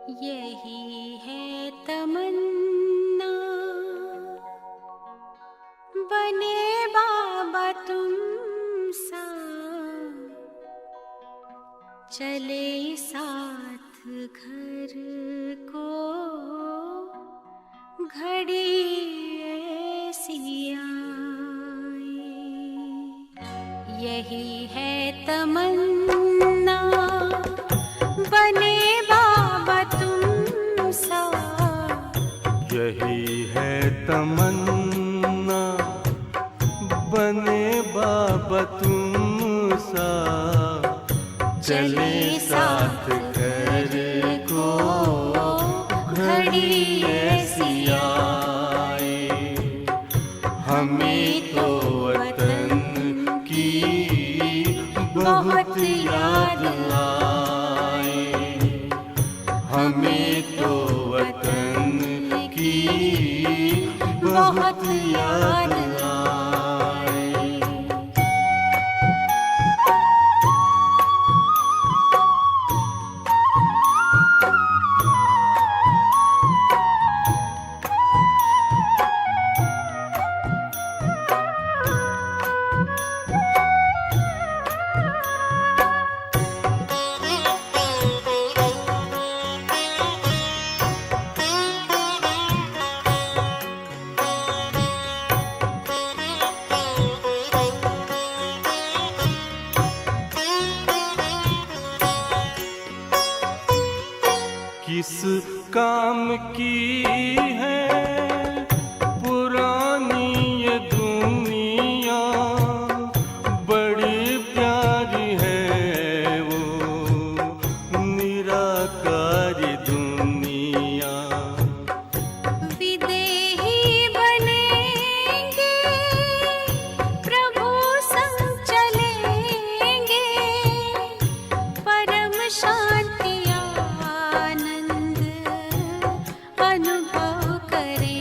यही है तमन्ना, बने बाबा तुम सा, चले साथ घर को घड़ी ऐसी आए। यही है तमन्ना, बने बाबा तुम सा। यही है तमन्ना, बने बाबा तुम सा, चले साथ घर को घड़ी ऐसी आए। हमें तो वतन की बहुत याद आए, हमें तो वतन की बहुत याद आए। किस काम की है पुरानी ये दुनिया, बड़ी प्यारी है वो निराकारी दुनिया। विदेही बनेंगे, प्रभु संग चलेंगे, परम शांति आनंद अनुभव करेंगे।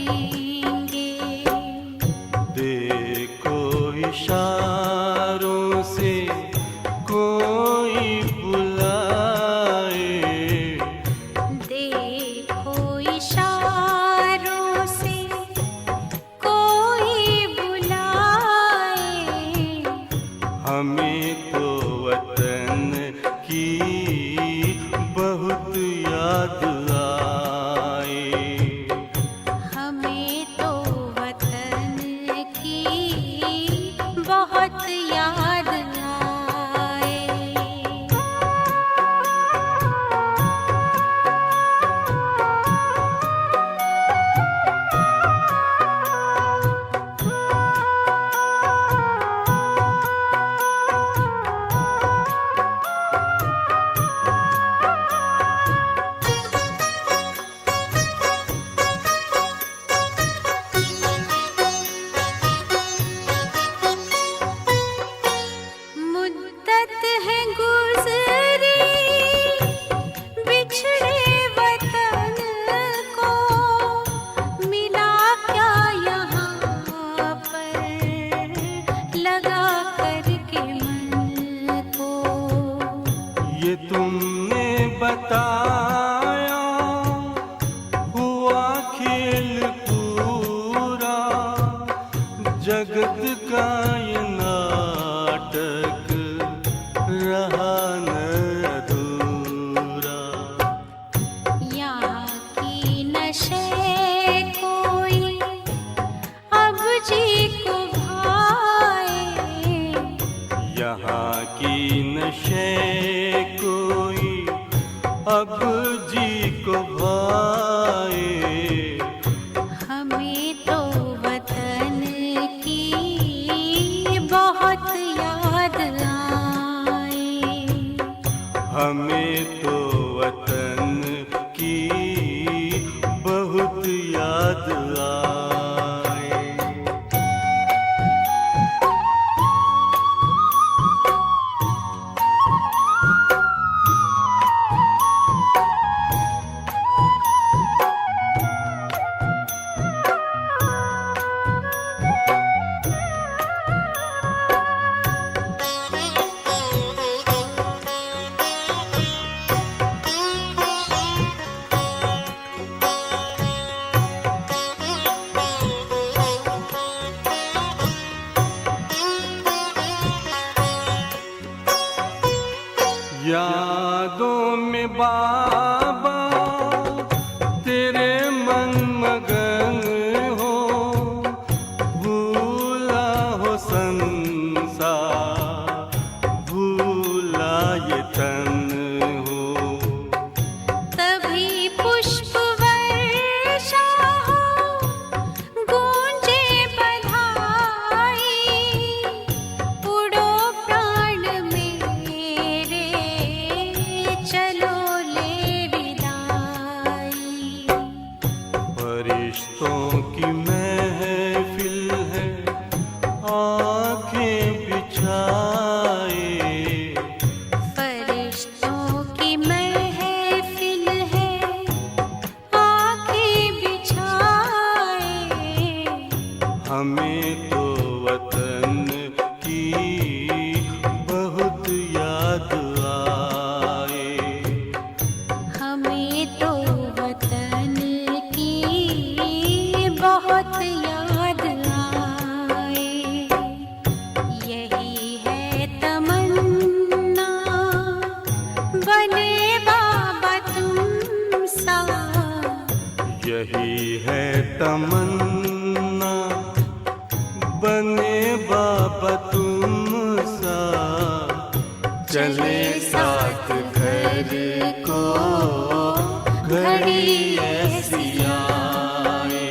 हमें तो वतन की बहुत याद आए। हमें तो वतन की बहुत याद आए। यही है तमन्ना बने बाबा तुम सा। यही है तमन्ना बने बाबा तुम सा। चले साथ घर को घड़ी ऐसी आए।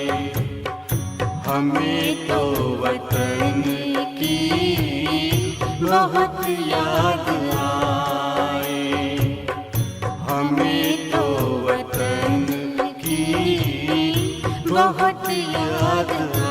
हमें तो वतन की बहुत याद आए। हमें तो वतन की बहुत याद आए।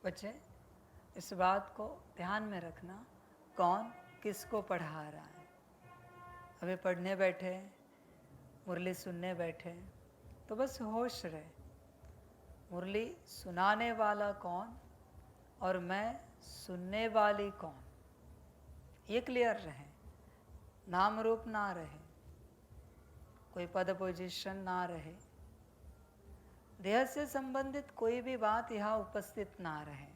बच्चे, इस बात को ध्यान में रखना, कौन किसको पढ़ा रहा है। अभी पढ़ने बैठे, मुरली सुनने बैठे, तो बस होश रहे। मुरली सुनाने वाला कौन और मैं सुनने वाली कौन, ये क्लियर रहे। नाम रूप ना रहे, कोई पद पोजीशन ना रहे, देह से संबंधित कोई भी बात यहाँ उपस्थित ना रहे।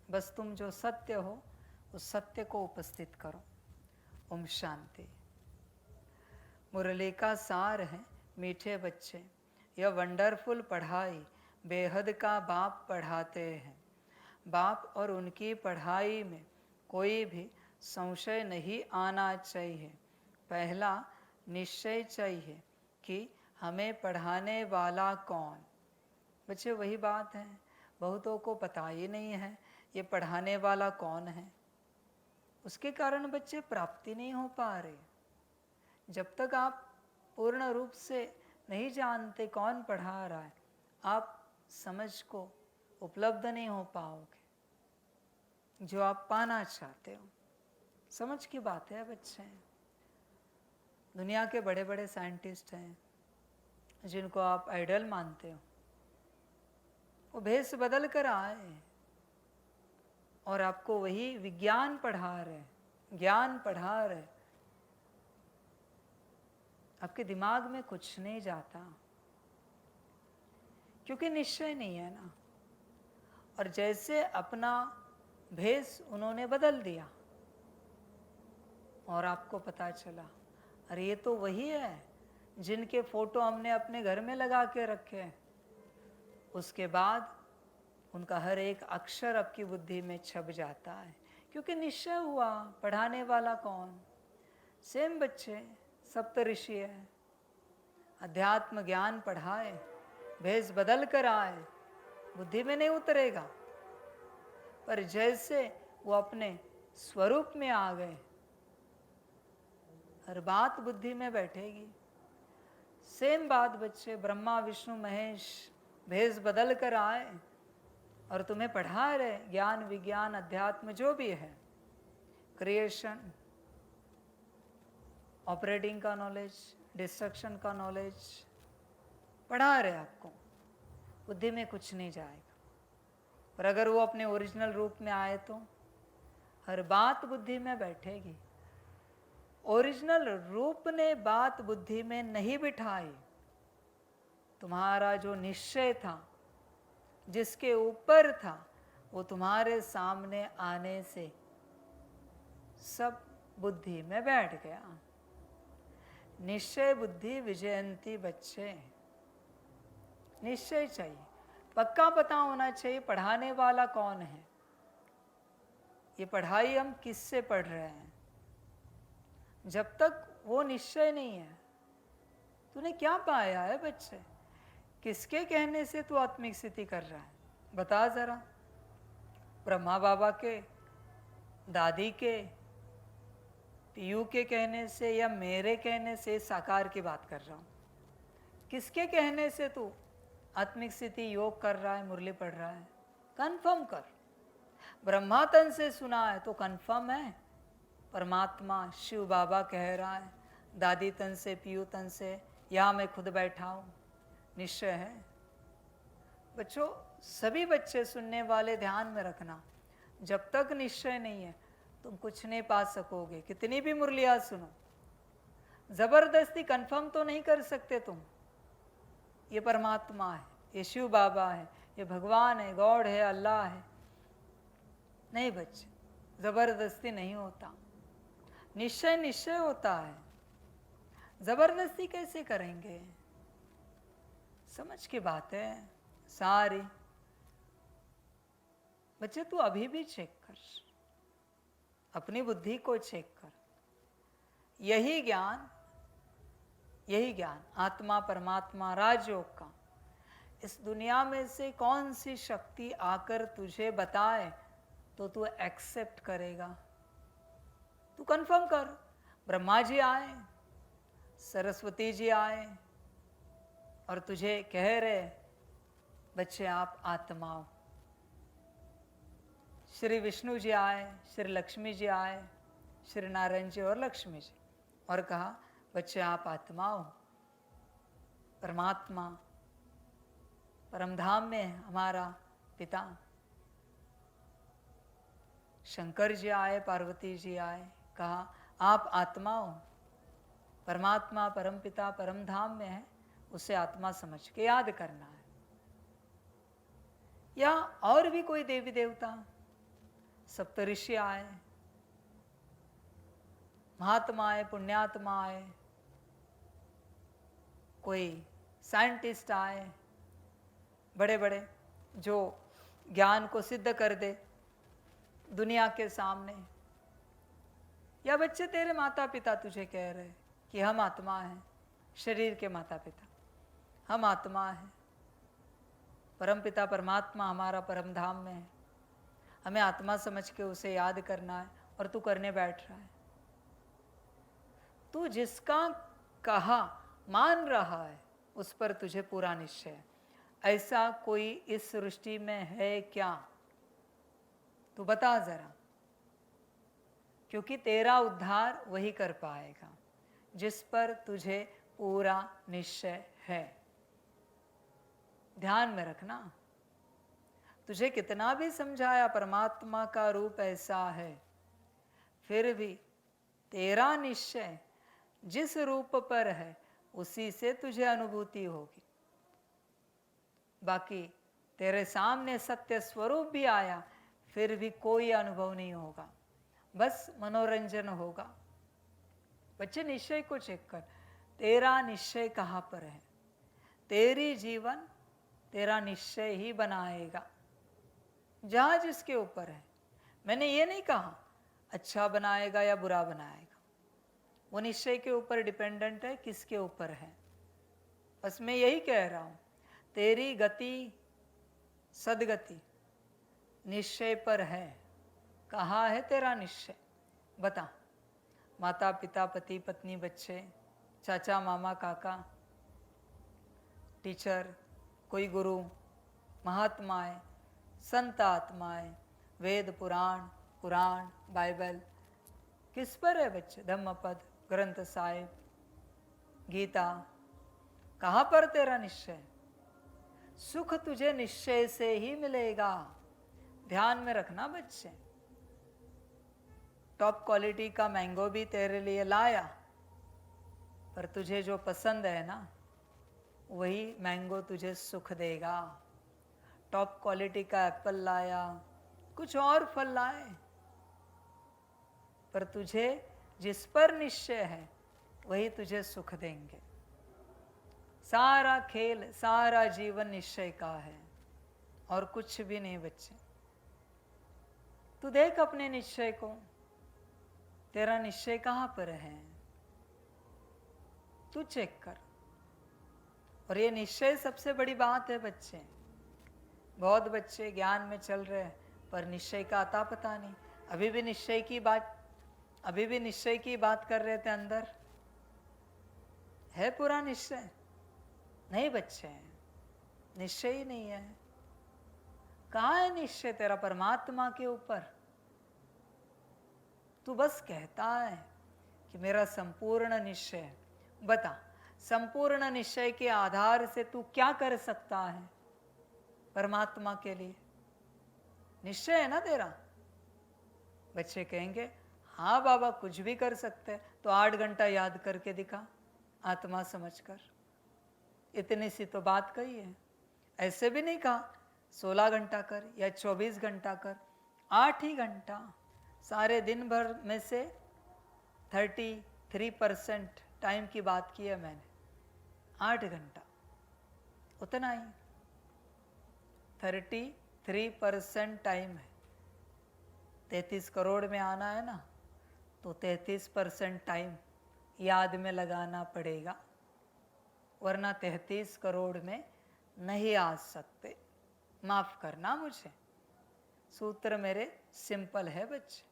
बस तुम जो सत्य हो उस सत्य को उपस्थित करो। ओम शांति। मुरली का सार है मीठे बच्चे, यह वंडरफुल पढ़ाई बेहद का बाप पढ़ाते हैं। बाप और उनकी पढ़ाई में कोई भी संशय नहीं आना चाहिए। पहला निश्चय चाहिए कि हमें पढ़ाने वाला कौन। बच्चे वही बात है, बहुतों को पता ही नहीं है ये पढ़ाने वाला कौन है। उसके कारण बच्चे प्राप्ति नहीं हो पा रहे। जब तक आप पूर्ण रूप से नहीं जानते कौन पढ़ा रहा है, आप समझ को उपलब्ध नहीं हो पाओगे जो आप पाना चाहते हो। समझ की बात है बच्चे। दुनिया के बड़े बड़े साइंटिस्ट हैं जिनको आप आइडल मानते हो, वो भेष बदल कर आए और आपको वही विज्ञान पढ़ा रहे, ज्ञान पढ़ा रहे। आपके दिमाग में कुछ नहीं जाता क्योंकि निश्चय नहीं है ना। और जैसे अपना भेष उन्होंने बदल दिया और आपको पता चला, अरे ये तो वही है जिनके फोटो हमने अपने घर में लगा के रखे हैं। उसके बाद उनका हर एक अक्षर आपकी बुद्धि में छप जाता है क्योंकि निश्चय हुआ पढ़ाने वाला कौन। सेम बच्चे सप्तऋषि है, अध्यात्म ज्ञान पढ़ाए, भेष बदल कर आए, बुद्धि में नहीं उतरेगा। पर जैसे वो अपने स्वरूप में आ गए, हर बात बुद्धि में बैठेगी। सेम बात बच्चे, ब्रह्मा विष्णु महेश भेष बदल कर आए और तुम्हें पढ़ा रहे ज्ञान विज्ञान अध्यात्म जो भी है, क्रिएशन, ऑपरेटिंग का नॉलेज, डिस्ट्रक्शन का नॉलेज पढ़ा रहे आपको। बुद्धि में कुछ नहीं जाएगा। और अगर वो अपने ओरिजिनल रूप में आए तो हर बात बुद्धि में बैठेगी। ओरिजिनल रूप ने बात बुद्धि में नहीं बिठाई, तुम्हारा जो निश्चय था जिसके ऊपर था वो तुम्हारे सामने आने से सब बुद्धि में बैठ गया। निश्चय बुद्धि विजयंती बच्चे, निश्चय चाहिए, पक्का पता होना चाहिए पढ़ाने वाला कौन है, ये पढ़ाई हम किससे पढ़ रहे हैं। जब तक वो निश्चय नहीं है, तूने क्या पाया है बच्चे? किसके कहने से तू आत्मिक स्थिति कर रहा है? बता जरा। ब्रह्मा बाबा के, दादी के, पीयू के कहने से या मेरे कहने से? साकार की बात कर रहा हूँ। किसके कहने से तू आत्मिक स्थिति योग कर रहा है, मुरली पढ़ रहा है? कंफर्म कर। ब्रह्मा तन से सुना है तो कंफर्म है, परमात्मा शिव बाबा कह रहा है, दादी तन से, पीयू तन से, यहाँ मैं खुद बैठा हूँ, निश्चय है। बच्चों, सभी बच्चे सुनने वाले ध्यान में रखना, जब तक निश्चय नहीं है तुम कुछ नहीं पा सकोगे। कितनी भी मुरलियाँ सुनो, जबरदस्ती कंफर्म तो नहीं कर सकते तुम। ये परमात्मा है, ये शिव बाबा है, ये भगवान है, गॉड है, अल्लाह है। नहीं बच्चे, जबरदस्ती नहीं होता, निश्चय निश्चय होता है। जबरदस्ती कैसे करेंगे? समझ की बात है सारी। बच्चे तू अभी भी चेक कर, अपनी बुद्धि को चेक कर। यही ज्ञान आत्मा परमात्मा राजयोग का, इस दुनिया में से कौन सी शक्ति आकर तुझे बताए तो तू एक्सेप्ट करेगा? तू कंफर्म कर। ब्रह्मा जी आए, सरस्वती जी आए और तुझे कह रहे बच्चे आप आत्मा हो। श्री विष्णु जी आए, श्री लक्ष्मी जी आए, श्री नारायण जी और लक्ष्मी जी, और कहा बच्चे आप आत्मा हो। परमात्मा परमधाम में हमारा पिता। शंकर जी आए, पार्वती जी आए, कहा आप आत्मा हो। परमात्मा परमपिता परमधाम में है, उसे आत्मा समझ के याद करना है। या और भी कोई देवी देवता, सप्तऋषि आए, महात्मा आए, पुण्यात्मा आए, कोई साइंटिस्ट आए, बड़े बड़े जो ज्ञान को सिद्ध कर दे दुनिया के सामने। या बच्चे तेरे माता पिता तुझे कह रहे कि हम आत्मा हैं, शरीर के माता पिता, हम आत्मा हैं, परम पिता परमात्मा हमारा परम धाम में है, हमें आत्मा समझ के उसे याद करना है, और तू करने बैठ रहा है। तू जिसका कहा मान रहा है उस पर तुझे पूरा निश्चय है। ऐसा कोई इस सृष्टि में है क्या? तू बता जरा, क्योंकि तेरा उद्धार वही कर पाएगा जिस पर तुझे पूरा निश्चय है। ध्यान में रखना, तुझे कितना भी समझाया परमात्मा का रूप ऐसा है, फिर भी तेरा निश्चय जिस रूप पर है उसी से तुझे अनुभूति होगी। बाकी तेरे सामने सत्य स्वरूप भी आया, फिर भी कोई अनुभव नहीं होगा, बस मनोरंजन होगा। बच्चे निश्चय को चेक कर, तेरा निश्चय कहाँ पर है? तेरी जीवन तेरा निश्चय ही बनाएगा, जहाँ जिसके ऊपर है। मैंने ये नहीं कहा अच्छा बनाएगा या बुरा बनाएगा, वो निश्चय के ऊपर डिपेंडेंट है, किसके ऊपर है। बस मैं यही कह रहा हूँ, तेरी गति सदगति निश्चय पर है। कहाँ है तेरा निश्चय? बता। माता पिता, पति पत्नी, बच्चे, चाचा मामा काका, टीचर, कोई गुरु, महात्माएं, संत आत्माएं, वेद पुराण, कुरान, बाइबल, किस पर है बच्चे? धम्मपद, ग्रंथ साहिब, गीता, कहाँ पर तेरा निश्चय? सुख तुझे निश्चय से ही मिलेगा, ध्यान में रखना बच्चे। टॉप क्वालिटी का मैंगो भी तेरे लिए लाया, पर तुझे जो पसंद है ना, वही मैंगो तुझे सुख देगा। टॉप क्वालिटी का एप्पल लाया, कुछ और फल लाए, पर तुझे जिस पर निश्चय है वही तुझे सुख देंगे। सारा खेल, सारा जीवन निश्चय का है और कुछ भी नहीं बच्चे। तू देख अपने निश्चय को, तेरा निश्चय कहाँ पर है, तू चेक कर। और ये निश्चय सबसे बड़ी बात है बच्चे। बहुत बच्चे ज्ञान में चल रहे हैं पर निश्चय का अता पता नहीं। अभी भी निश्चय की बात कर रहे थे। अंदर है पूरा निश्चय? नहीं बच्चे, निश्चय ही नहीं है। कहाँ है निश्चय तेरा परमात्मा के ऊपर? तू बस कहता है कि मेरा संपूर्ण निश्चय है। बता, संपूर्ण निश्चय के आधार से तू क्या कर सकता है परमात्मा के लिए? निश्चय है ना तेरा? बच्चे कहेंगे हाँ बाबा कुछ भी कर सकते हैं। तो 8 घंटा याद करके दिखा, आत्मा समझकर। इतनी सी तो बात कही है। ऐसे भी नहीं कहा 16 घंटा कर या 24 घंटा कर, 8 ही घंटा। सारे दिन भर में से 33% टाइम की बात की है मैंने। 8 घंटा उतना ही, 33% टाइम है। 33 करोड़ में आना है ना, तो 33% टाइम याद में लगाना पड़ेगा, वरना 33 करोड़ में नहीं आ सकते। माफ करना मुझे, सूत्र मेरे सिंपल है बच्चे।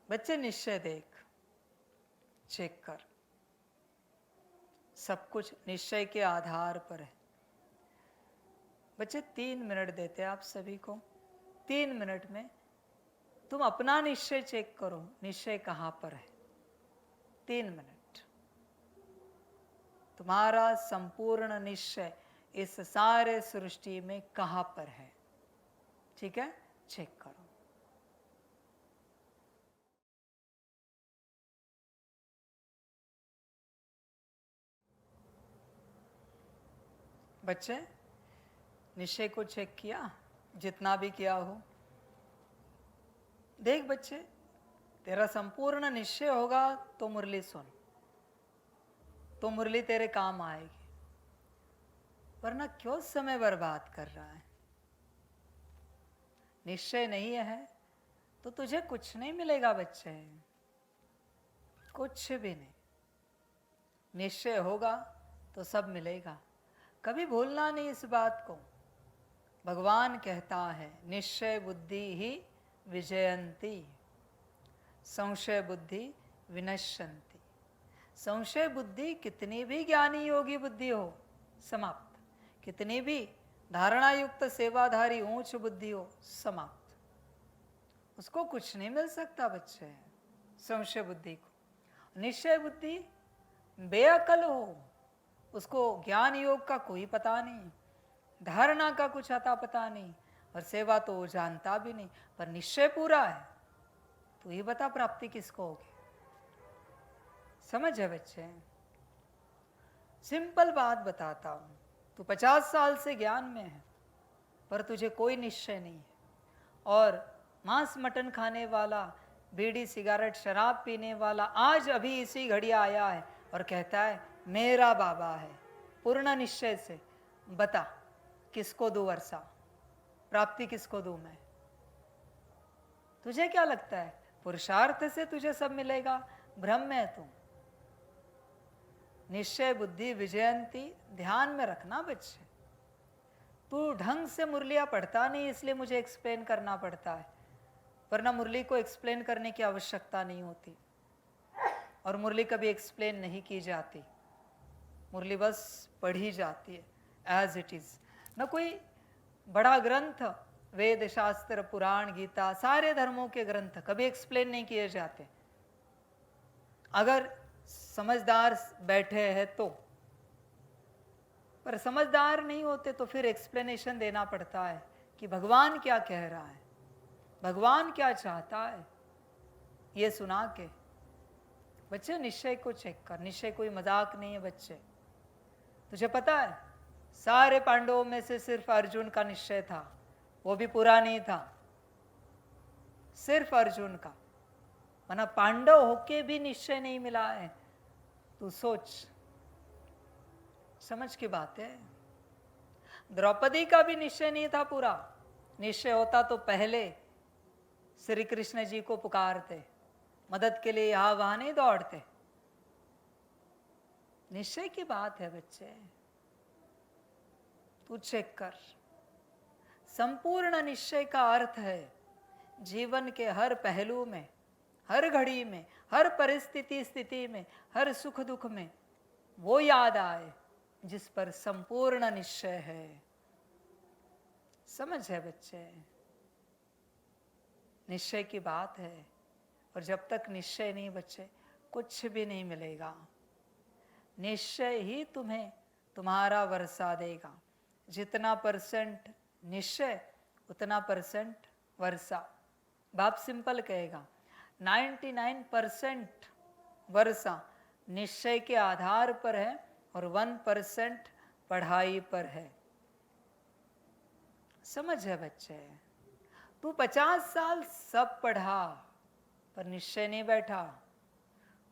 बच्चे निश्चय देख, चेक कर, सब कुछ निश्चय के आधार पर है। बच्चे 3 मिनट देते आप सभी को। 3 मिनट में तुम अपना निश्चय चेक करो, निश्चय कहाँ पर है। 3 मिनट। तुम्हारा संपूर्ण निश्चय इस सारे सृष्टि में कहाँ पर है? ठीक है, चेक करो। बच्चे निश्चय को चेक किया, जितना भी किया हो। देख बच्चे, तेरा संपूर्ण निश्चय होगा तो मुरली सुन, तो मुरली तेरे काम आएगी, वरना क्यों समय बर्बाद कर रहा है? निश्चय नहीं है तो तुझे कुछ नहीं मिलेगा बच्चे, कुछ भी नहीं। निश्चय होगा तो सब मिलेगा। कभी भूलना नहीं इस बात को। भगवान कहता है निश्चय बुद्धि ही विजयंती, संशय बुद्धि विनश्यंती। संशय बुद्धि कितनी भी ज्ञानी योगी बुद्धि हो, समाप्त। कितनी भी धारणा युक्त सेवाधारी ऊंच बुद्धि हो, समाप्त। उसको कुछ नहीं मिल सकता बच्चे, संशय बुद्धि को। निश्चय बुद्धि बेअकल हो, उसको ज्ञान योग का कोई पता नहीं, धारणा का कुछ अता पता नहीं, और सेवा तो वो जानता भी नहीं, पर निश्चय पूरा है। तो ये बता प्राप्ति किसको होगी? समझ है बच्चे? सिंपल बात बताता हूं। तू 50 साल से ज्ञान में है पर तुझे कोई निश्चय नहीं है, और मांस मटन खाने वाला, बीड़ी सिगरेट शराब पीने वाला आज अभी इसी घड़ी आया है और कहता है मेरा बाबा है पूर्ण निश्चय से। बता किसको दूं वर्षा, प्राप्ति किसको दूं मैं? तुझे क्या लगता है पुरुषार्थ से तुझे सब मिलेगा? भ्रम में है तू। निश्चय बुद्धि विजयंती ध्यान में रखना बच्चे। तू ढंग से मुरलियां पढ़ता नहीं, इसलिए मुझे एक्सप्लेन करना पड़ता है, वरना मुरली को एक्सप्लेन करने की आवश्यकता नहीं होती, और मुरली कभी एक्सप्लेन नहीं की जाती। मुरली बस पढ़ी जाती है एज इट इज। न कोई बड़ा ग्रंथ, वेद शास्त्र पुराण गीता सारे धर्मों के ग्रंथ कभी एक्सप्लेन नहीं किए जाते। अगर समझदार बैठे हैं तो, पर समझदार नहीं होते तो फिर एक्सप्लेनेशन देना पड़ता है कि भगवान क्या कह रहा है, भगवान क्या चाहता है, ये सुना के। बच्चे निश्चय को चेक कर, निश्चय कोई मजाक नहीं है बच्चे। तुझे पता है सारे पांडवों में से सिर्फ अर्जुन का निश्चय था, वो भी पूरा नहीं था, सिर्फ अर्जुन का। वरना पांडव होके भी निश्चय नहीं मिला है। तू सोच, समझ की बात है। द्रौपदी का भी निश्चय नहीं था पूरा। निश्चय होता तो पहले श्री कृष्ण जी को पुकारते, मदद के लिए यहां वहां नहीं दौड़ते। निश्चय की बात है बच्चे, तू चेक कर। संपूर्ण निश्चय का अर्थ है जीवन के हर पहलू में, हर घड़ी में, हर परिस्थिति स्थिति में, हर सुख दुख में वो याद आए जिस पर संपूर्ण निश्चय है। समझ है बच्चे, निश्चय की बात है। और जब तक निश्चय नहीं बच्चे, कुछ भी नहीं मिलेगा। निश्चय ही तुम्हें तुम्हारा वर्षा देगा। जितना परसेंट निश्चय उतना परसेंट वर्षा। बाप सिंपल कहेगा, 99% वर्षा निश्चय के आधार पर है और 1% पढ़ाई पर है। समझ है बच्चे, तू 50 साल सब पढ़ा पर निश्चय नहीं बैठा,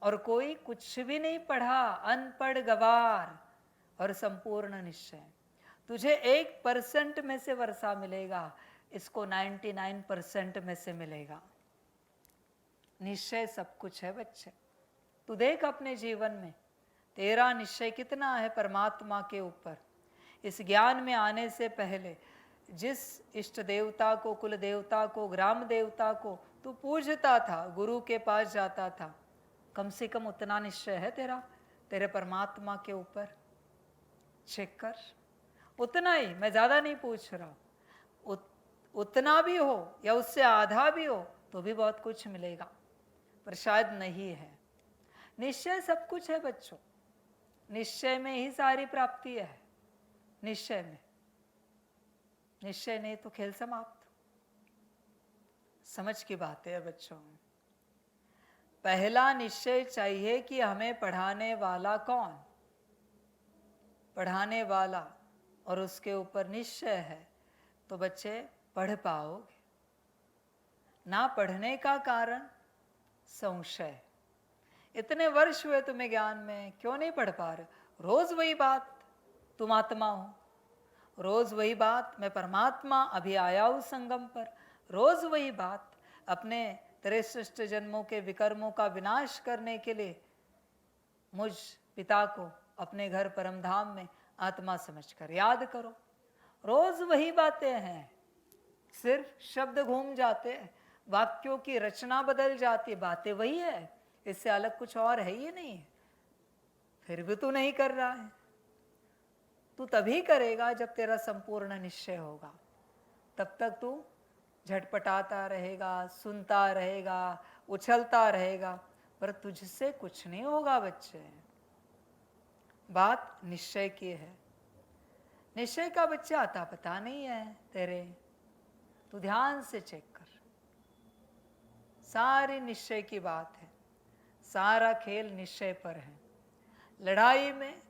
और कोई कुछ भी नहीं पढ़ा, अनपढ़ गवार और संपूर्ण निश्चय। तुझे 1% में से वर्षा मिलेगा, इसको 99% में से मिलेगा। निश्चय सब कुछ है बच्चे। तू देख अपने जीवन में तेरा निश्चय कितना है परमात्मा के ऊपर। इस ज्ञान में आने से पहले जिस इष्ट देवता को, कुल देवता को, ग्राम देवता को तू पूजता था, गुरु के पास जाता था, कम से कम उतना निश्चय है तेरा तेरे परमात्मा के ऊपर? चेक कर। उतना ही, मैं ज्यादा नहीं पूछ रहा, उतना भी हो या उससे आधा भी हो तो भी बहुत कुछ मिलेगा, पर शायद नहीं है। निश्चय सब कुछ है बच्चों, निश्चय में ही सारी प्राप्ति है। निश्चय में, निश्चय नहीं तो खेल समाप्त। समझ की बात है बच्चों। पहला निश्चय चाहिए कि हमें पढ़ाने वाला कौन, पढ़ाने वाला, और उसके ऊपर निश्चय है तो बच्चे पढ़ पाओगे। ना पढ़ने का कारण संशय। इतने वर्ष हुए तुम्हें ज्ञान में, क्यों नहीं पढ़ पा रहे? रोज वही बात, तुम आत्मा हो, रोज वही बात, मैं परमात्मा अभी आया हूं संगम पर, रोज वही बात, अपने 63 जन्मों के विकर्मों का विनाश करने के लिए मुझ पिता को अपने घर परमधाम में आत्मा समझकर याद करो। रोज वही बातें हैं, सिर्फ शब्द घूम जाते हैं, वाक्यों की रचना बदल जाती, बातें वही है, इससे अलग कुछ और है ही नहीं। फिर भी तू नहीं कर रहा है। तू तभी करेगा जब तेरा संपूर्ण निश्चय होगा। तब तक तू झटपटाता रहेगा, सुनता रहेगा, उछलता रहेगा, पर तुझसे कुछ नहीं होगा बच्चे। बात निश्चय की है। निश्चय का बच्चा आता पता नहीं है तेरे, तू ध्यान से चेक कर। सारी निश्चय की बात है, सारा खेल निश्चय पर है। लड़ाई में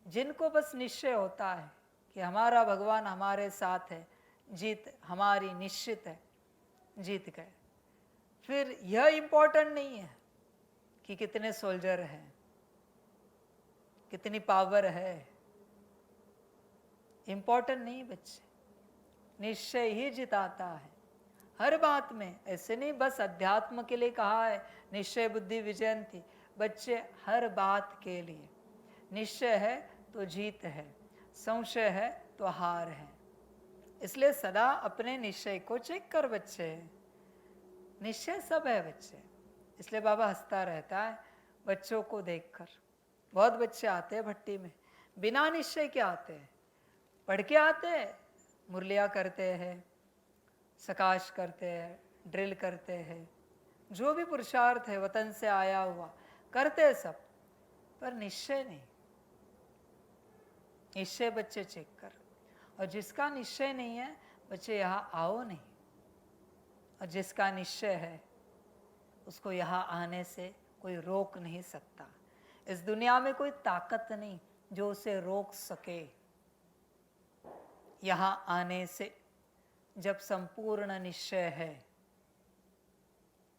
जिनको बस निश्चय होता है कि हमारा भगवान हमारे साथ है, जीत हमारी निश्चित है, जीत गए। फिर यह इंपॉर्टेंट नहीं है कि कितने सोल्जर हैं, कितनी पावर है, इंपॉर्टेंट नहीं बच्चे। निश्चय ही जिताता है हर बात में। ऐसे नहीं बस अध्यात्म के लिए कहा है निश्चय बुद्धि विजयंती, बच्चे हर बात के लिए। निश्चय है तो जीत है, संशय है तो हार है। इसलिए सदा अपने निश्चय को चेक कर बच्चे। निश्चय सब है बच्चे। इसलिए बाबा हंसता रहता है बच्चों को देखकर। बहुत बच्चे आते हैं भट्टी में, बिना निश्चय के आते हैं, पढ़ के आते हैं, मुरलिया करते हैं, सकाश करते हैं, ड्रिल करते हैं, जो भी पुरुषार्थ है वतन से आया हुआ करते हैं सब, पर निश्चय नहीं। निश्चय बच्चे चेक कर। और जिसका निश्चय नहीं है बच्चे यहाँ आओ नहीं, और जिसका निश्चय है उसको यहाँ आने से कोई रोक नहीं सकता। इस दुनिया में कोई ताकत नहीं जो उसे रोक सके। यहाँ आने से जब संपूर्ण निश्चय है,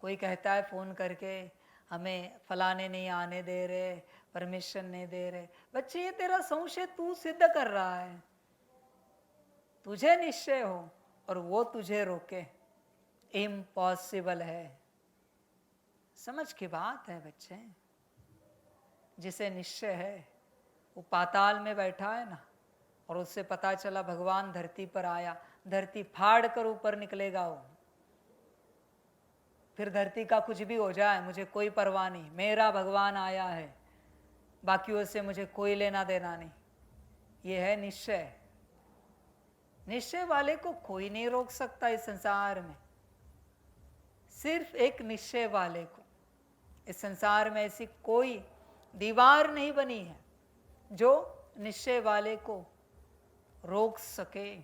कोई कहता है फोन करके हमें फलाने नहीं आने दे रहे, परमिशन नहीं दे रहे, बच्चे ये तेरा संशय तू सिद्ध कर रहा है। तुझे निश्चय हो और वो तुझे रोके, इम्पॉसिबल है। समझ की बात है बच्चे। जिसे निश्चय है वो पाताल में बैठा है ना, और उससे पता चला भगवान धरती पर आया, धरती फाड़ कर ऊपर निकलेगा वो। फिर धरती का कुछ भी हो जाए मुझे कोई परवाह नहीं, मेरा भगवान आया है, बाकियों से मुझे कोई लेना देना नहीं। ये है निश्चय। निश्चय वाले को कोई नहीं रोक सकता इस संसार में। सिर्फ एक निश्चय वाले को। इस संसार में ऐसी कोई दीवार नहीं बनी है जो निश्चय वाले को रोक सके,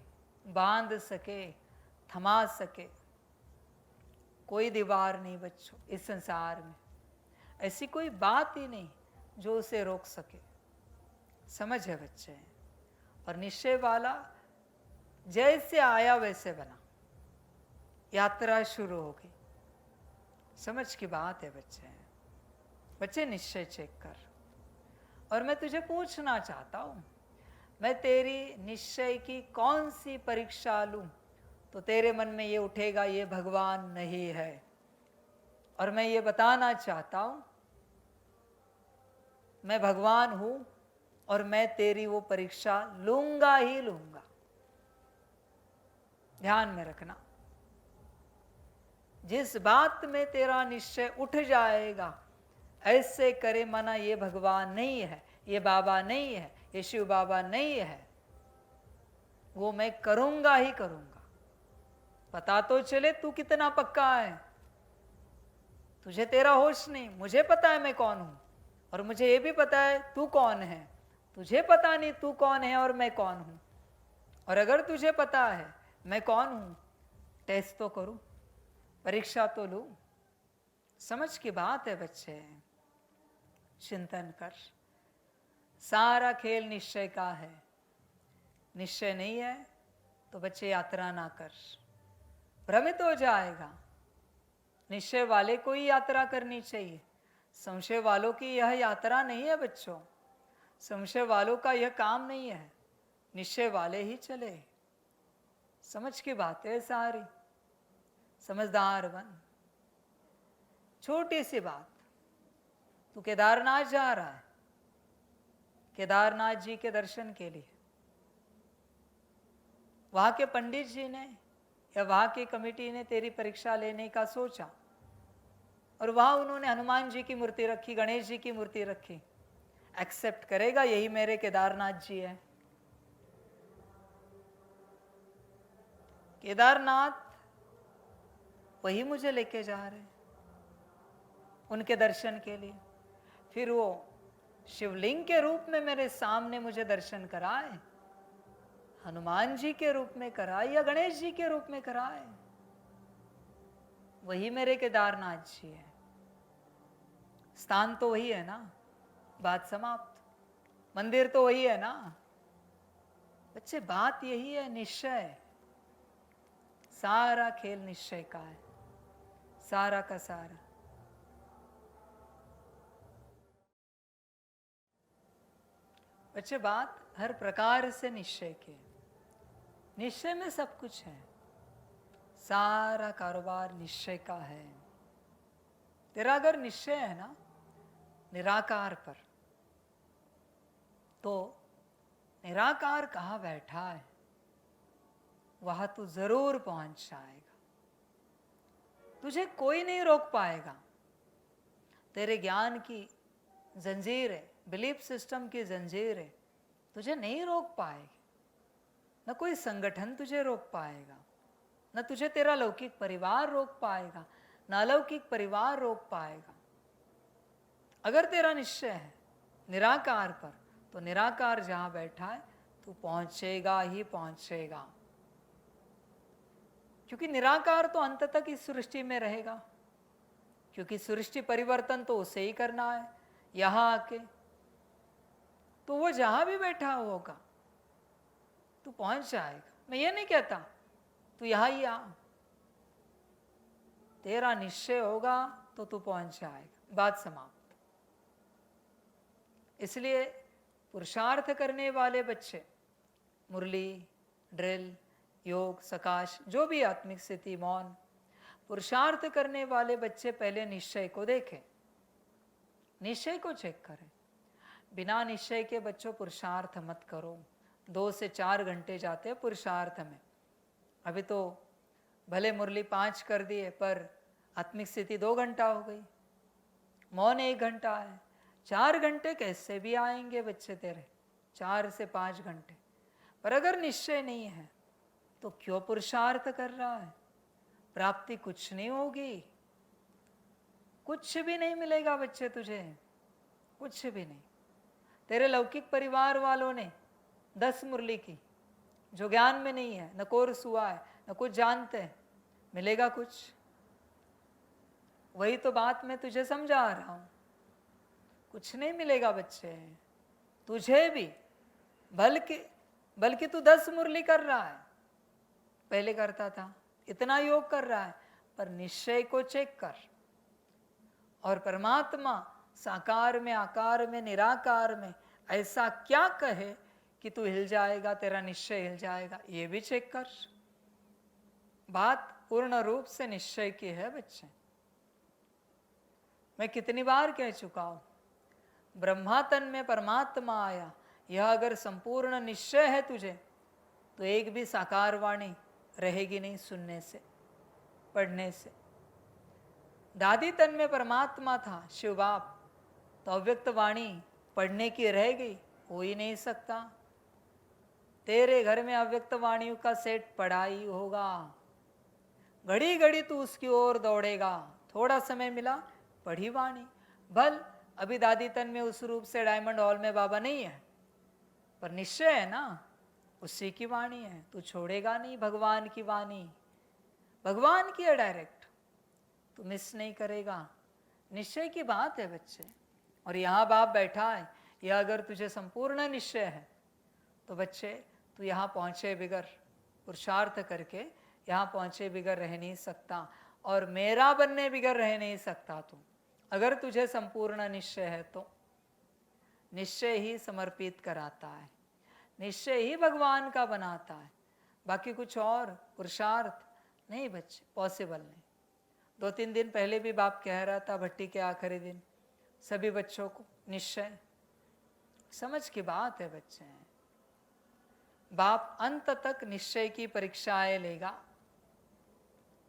बांध सके, थमा सके। कोई दीवार नहीं बच्चों इस संसार में, ऐसी कोई बात ही नहीं जो उसे रोक सके। समझ है बच्चे। और निश्चय वाला जैसे आया वैसे बना, यात्रा शुरू हो गई। समझ की बात है बच्चे। बच्चे निश्चय चेक कर। और मैं तुझे पूछना चाहता हूं, मैं तेरी निश्चय की कौन सी परीक्षा लूं तो तेरे मन में ये उठेगा ये भगवान नहीं है। और मैं ये बताना चाहता हूं मैं भगवान हूं और मैं तेरी वो परीक्षा लूंगा ही लूंगा। ध्यान में रखना, जिस बात में तेरा निश्चय उठ जाएगा ऐसे करे मना ये भगवान नहीं है, ये बाबा नहीं है, ये शिव बाबा नहीं है, वो मैं करूंगा ही करूंगा। पता तो चले तू कितना पक्का है। तुझे तेरा होश नहीं, मुझे पता है मैं कौन हूं, और मुझे ये भी पता है तू कौन है। तुझे पता नहीं तू कौन है और मैं कौन हूं। और अगर तुझे पता है मैं कौन हूं, टेस्ट तो करूं, परीक्षा तो लूं। समझ की बात है बच्चे। चिंतन कर। सारा खेल निश्चय का है। निश्चय नहीं है तो बच्चे यात्रा ना कर, भ्रमित हो जाएगा। निश्चय वाले को ही यात्रा करनी चाहिए। संशय वालों की यह यात्रा नहीं है बच्चों। संशय वालों का यह काम नहीं है। निश्चय वाले ही चले। समझ की बात है सारी। समझदार बन। छोटी सी बात, तू केदारनाथ जा रहा है, केदारनाथ जी के दर्शन के लिए। वहां के पंडित जी ने या वहां की कमेटी ने तेरी परीक्षा लेने का सोचा, और वहां उन्होंने हनुमान जी की मूर्ति रखी, गणेश जी की मूर्ति रखी। एक्सेप्ट करेगा यही मेरे केदारनाथ जी है। केदारनाथ वही मुझे लेके जा रहे हैं उनके दर्शन के लिए। फिर वो शिवलिंग के रूप में मेरे सामने मुझे दर्शन कराए, हनुमान जी के रूप में कराए या गणेश जी के रूप में कराए, वही मेरे केदारनाथ जी है। स्थान तो वही है ना, बात समाप्त। मंदिर तो वही है ना बच्चे। बात यही है, निश्चय। सारा खेल निश्चय का है, सारा का सारा। बच्चे बात हर प्रकार से निश्चय की है। निश्चय में सब कुछ है। सारा कारोबार निश्चय का है। तेरा अगर निश्चय है ना निराकार पर, तो निराकार कहाँ बैठा है वहां तू जरूर पहुंच जाएगा। तुझे कोई नहीं रोक पाएगा। तेरे ज्ञान की जंजीर है, बिलीफ सिस्टम की जंजीर है, तुझे नहीं रोक पाएगी। न कोई संगठन तुझे रोक पाएगा, न तुझे तेरा लौकिक परिवार रोक पाएगा, न अलौकिक परिवार रोक पाएगा। अगर तेरा निश्चय है निराकार पर, तो निराकार जहां बैठा है तू पहुंचेगा ही पहुंचेगा। क्योंकि निराकार तो अंत तक इस सृष्टि में रहेगा, क्योंकि सृष्टि परिवर्तन तो उसे ही करना है यहां आके। तो वो जहां भी बैठा होगा तू पहुंच जाएगा। मैं ये नहीं कहता तू यहाँ ही आ, तेरा निश्चय होगा तो तू पहुंच जाएगा, बात समाप्त। इसलिए पुरुषार्थ करने वाले बच्चे मुरली, ड्रिल, योग, सकाश, जो भी आत्मिक स्थिति, मौन, पुरुषार्थ करने वाले बच्चे पहले निश्चय को देखें, निश्चय को चेक करें। बिना निश्चय के बच्चों पुरुषार्थ मत करो। 2 से 4 घंटे जाते हैं पुरुषार्थ में। अभी तो भले मुरली 5 कर दिए पर आत्मिक स्थिति 2 घंटा हो गई, मौन 1 घंटा है, 4 घंटे कैसे भी आएंगे बच्चे तेरे, 4 से 5 घंटे। पर अगर निश्चय नहीं है तो क्यों पुरुषार्थ कर रहा है? प्राप्ति कुछ नहीं होगी, कुछ भी नहीं मिलेगा बच्चे तुझे, कुछ भी नहीं। तेरे लौकिक परिवार वालों ने 10 मुरली की, जो ज्ञान में नहीं है, न कोर्स हुआ है, न कुछ जानते हैं, मिलेगा कुछ? वही तो बात मैं तुझे समझा रहा हूं, कुछ नहीं मिलेगा बच्चे तुझे भी। बल्कि तू 10 मुरली कर रहा है, पहले करता था, इतना योग कर रहा है, पर निश्चय को चेक कर। और परमात्मा साकार में, आकार में, निराकार में ऐसा क्या कहे कि तू हिल जाएगा, तेरा निश्चय हिल जाएगा, ये भी चेक कर। बात पूर्ण रूप से निश्चय की है बच्चे। मैं कितनी बार कह चुका हूं, ब्रह्मा तन में परमात्मा आया, यह अगर संपूर्ण निश्चय है तुझे तो एक भी साकार वाणी रहेगी नहीं सुनने से, पढ़ने से। दादी तन में परमात्मा था, शिव बाप, तो अव्यक्त वाणी पढ़ने की रह गई, हो ही नहीं सकता। तेरे घर में अव्यक्त वाणियों का सेट पड़ा ही होगा, घड़ी घड़ी तू उसकी ओर दौड़ेगा, थोड़ा समय मिला पढ़ी वाणी। भल अभी दादी तन में उस रूप से डायमंड हॉल में बाबा नहीं है, पर निश्चय है ना, उसी की वाणी है, तू छोड़ेगा नहीं भगवान की वाणी, भगवान की है डायरेक्ट, तू मिस नहीं करेगा। निश्चय की बात है बच्चे। और यहाँ बाप बैठा है, यह अगर तुझे संपूर्ण निश्चय है तो बच्चे तू यहाँ पहुँचे बिगर, पुरुषार्थ करके यहाँ पहुँचे बिगर रह नहीं सकता, और मेरा बनने बिगर रह नहीं सकता तू। अगर तुझे संपूर्ण निश्चय है तो निश्चय ही समर्पित कराता है, निश्चय ही भगवान का बनाता है, बाकी कुछ और पुरुषार्थ नहीं बच्चे, पॉसिबल नहीं। 2-3 दिन पहले भी बाप कह रहा था, भट्टी के आखिरी दिन सभी बच्चों को निश्चय, समझ की बात है बच्चे। बाप अंत तक निश्चय की परीक्षाएं लेगा,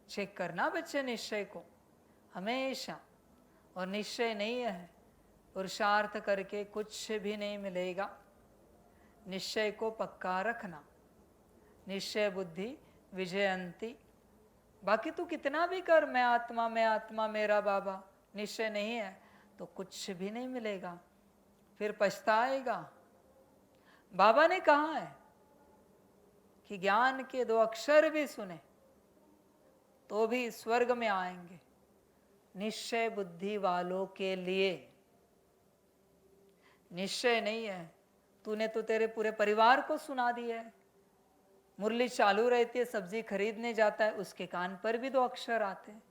चेक करना बच्चे निश्चय को हमेशा। और निश्चय नहीं है, पुरुषार्थ करके कुछ भी नहीं मिलेगा। निश्चय को पक्का रखना, निश्चय बुद्धि विजयंती। बाकी तू कितना भी कर, मैं आत्मा मेरा बाबा, निश्चय नहीं है तो कुछ भी नहीं मिलेगा, फिर पछताएगा। बाबा ने कहा है कि ज्ञान के 2 अक्षर भी सुने तो भी स्वर्ग में आएंगे, निश्चय बुद्धि वालों के लिए। निश्चय नहीं है, तूने तो तेरे पूरे परिवार को सुना दिया है। मुरली चालू रहती है, सब्जी खरीदने जाता है, उसके कान पर भी 2 अक्षर आते हैं।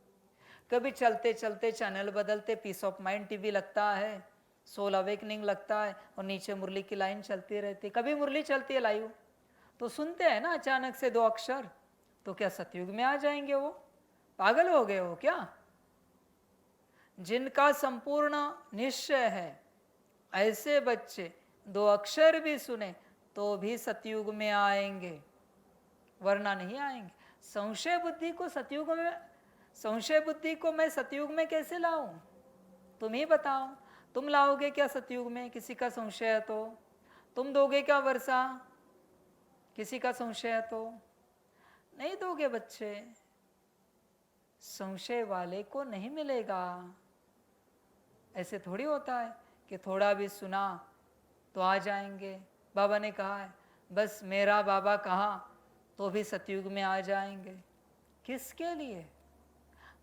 कभी चलते चलते चैनल बदलते, पीस ऑफ माइंड टीवी लगता है, सोल अवेकनिंग लगता है, और नीचे मुरली की लाइन चलती रहती है। कभी मुरली चलती है लाइव तो सुनते हैं ना, अचानक से 2 अक्षर, तो क्या सतयुग में आ जाएंगे? वो पागल हो गए हो क्या? जिनका संपूर्ण निश्चय है, ऐसे बच्चे 2 अक्षर भी सुने तो भी सतयुग में आएंगे, वरना नहीं आएंगे। संशय बुद्धि को सतयुग में, संशय बुद्धि को मैं सतयुग में कैसे लाऊं? तुम ही बताओ। तुम लाओगे क्या सतयुग में? किसी का संशय है तो तुम दोगे क्या वर्षा? किसी का संशय है तो नहीं दोगे बच्चे। संशय वाले को नहीं मिलेगा। ऐसे थोड़ी होता है कि थोड़ा भी सुना तो आ जाएंगे। बाबा ने कहा है, बस मेरा बाबा कहा तो भी सतयुग में आ जाएंगे। किसके लिए?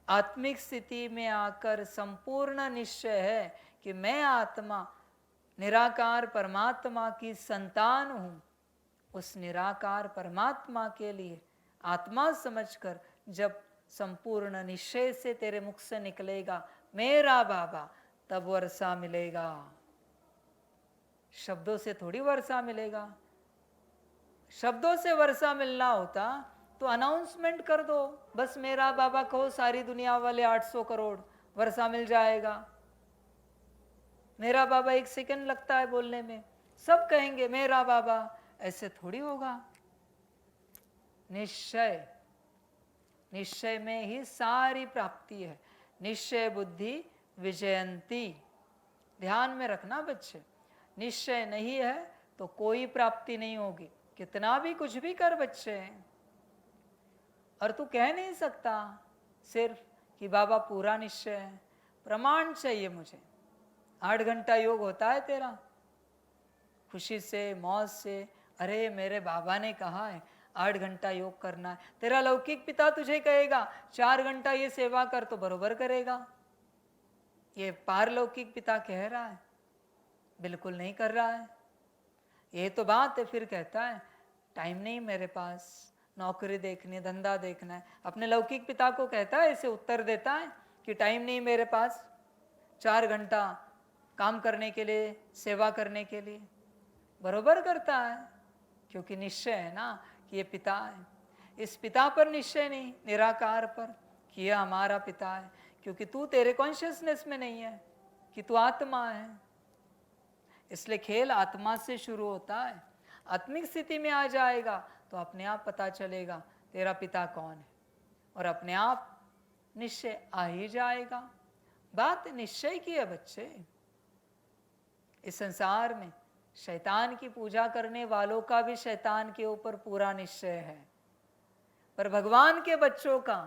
आत्मिक स्थिति में आकर संपूर्ण निश्चय है कि मैं आत्मा निराकार परमात्मा की संतान हूं, उस निराकार परमात्मा के लिए आत्मा समझकर जब संपूर्ण निश्चय से तेरे मुख से निकलेगा मेरा बाबा, तब वर्षा मिलेगा। शब्दों से थोड़ी वर्षा मिलेगा। शब्दों से वर्षा मिलना होता तो अनाउंसमेंट कर दो, बस मेरा बाबा कहो, सारी दुनिया वाले 800 करोड़, वर्षा मिल जाएगा। मेरा बाबा 1 सेकंड लगता है बोलने में, सब कहेंगे मेरा बाबा। ऐसे थोड़ी होगा। निश्चय, निश्चय में ही सारी प्राप्ति है। निश्चय बुद्धि विजयंती, ध्यान में रखना बच्चे। निश्चय नहीं है तो कोई प्राप्ति नहीं होगी, कितना भी कुछ भी कर बच्चे। और तू कह नहीं सकता सिर्फ कि बाबा पूरा निश्चय है। प्रमाण चाहिए मुझे। 8 घंटा योग होता है तेरा खुशी से, मौज से, अरे मेरे बाबा ने कहा है 8 घंटा योग करना है। तेरा लौकिक पिता तुझे कहेगा 4 घंटा ये सेवा कर, तो बरोबर करेगा। ये पारलौकिक पिता कह रहा है, बिल्कुल नहीं कर रहा है। ये तो बात है, फिर कहता है टाइम नहीं मेरे पास, नौकरी देखनी, धंधा देखना है। अपने लौकिक पिता को कहता है, ऐसे उत्तर देता है कि टाइम नहीं मेरे पास 4 घंटा काम करने के लिए, सेवा करने के लिए। बरोबर करता है, क्योंकि निश्चय है ना कि ये पिता है। इस पिता पर निश्चय नहीं, निराकार पर, कि यह हमारा पिता है। क्योंकि तू तेरे कॉन्शियसनेस में नहीं है कि तू आत्मा है। इसलिए खेल आत्मा से शुरू होता है। आत्मिक स्थिति में आ जाएगा तो अपने आप पता चलेगा तेरा पिता कौन है, और अपने आप निश्चय आ ही जाएगा। बात निश्चय की है बच्चे। इस संसार में शैतान की पूजा करने वालों का भी शैतान के ऊपर पूरा निश्चय है, पर भगवान के बच्चों का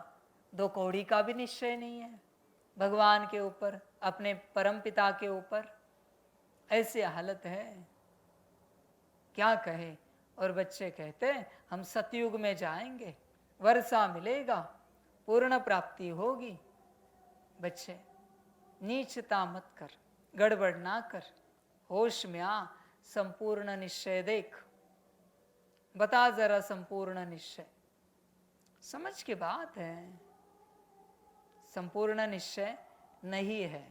2 कौड़ी का भी निश्चय नहीं है भगवान के ऊपर, अपने परम पिता के ऊपर। ऐसी हालत है, क्या कहे। और बच्चे कहते हैं हम सतयुग में जाएंगे, वर्षा मिलेगा, पूर्ण प्राप्ति होगी। बच्चे नीचता मत कर, गड़बड़ ना कर, होश में आ, संपूर्ण निश्चय देख। बता जरा संपूर्ण निश्चय, समझ की बात है। संपूर्ण निश्चय नहीं है।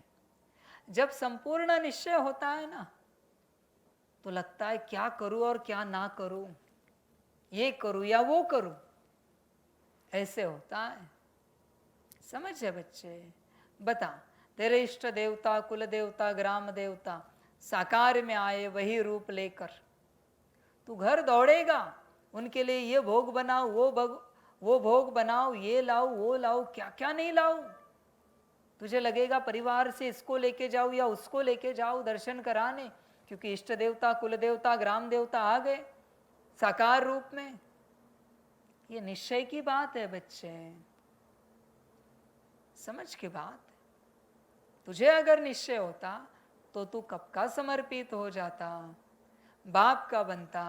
जब संपूर्ण निश्चय होता है ना, तो लगता है क्या करूं और क्या ना करूं, ये करूं या वो करूं, ऐसे होता है। समझ है बच्चे। बता, तेरे इष्ट देवता, कुल देवता, ग्राम देवता साकार में आए वही रूप लेकर, तू घर दौड़ेगा उनके लिए, ये भोग बनाओ, वो भोग बनाओ, ये लाओ, वो लाओ, क्या क्या नहीं लाओ। तुझे लगेगा परिवार से इसको लेके जाओ या उसको लेके जाओ दर्शन कराने, क्योंकि इष्ट देवता, कुल देवता, ग्राम देवता आ गए साकार रूप में। ये निश्चय की बात है बच्चे, समझ की बात। तुझे अगर निश्चय होता तो तू कब का समर्पित हो जाता, बाप का बनता,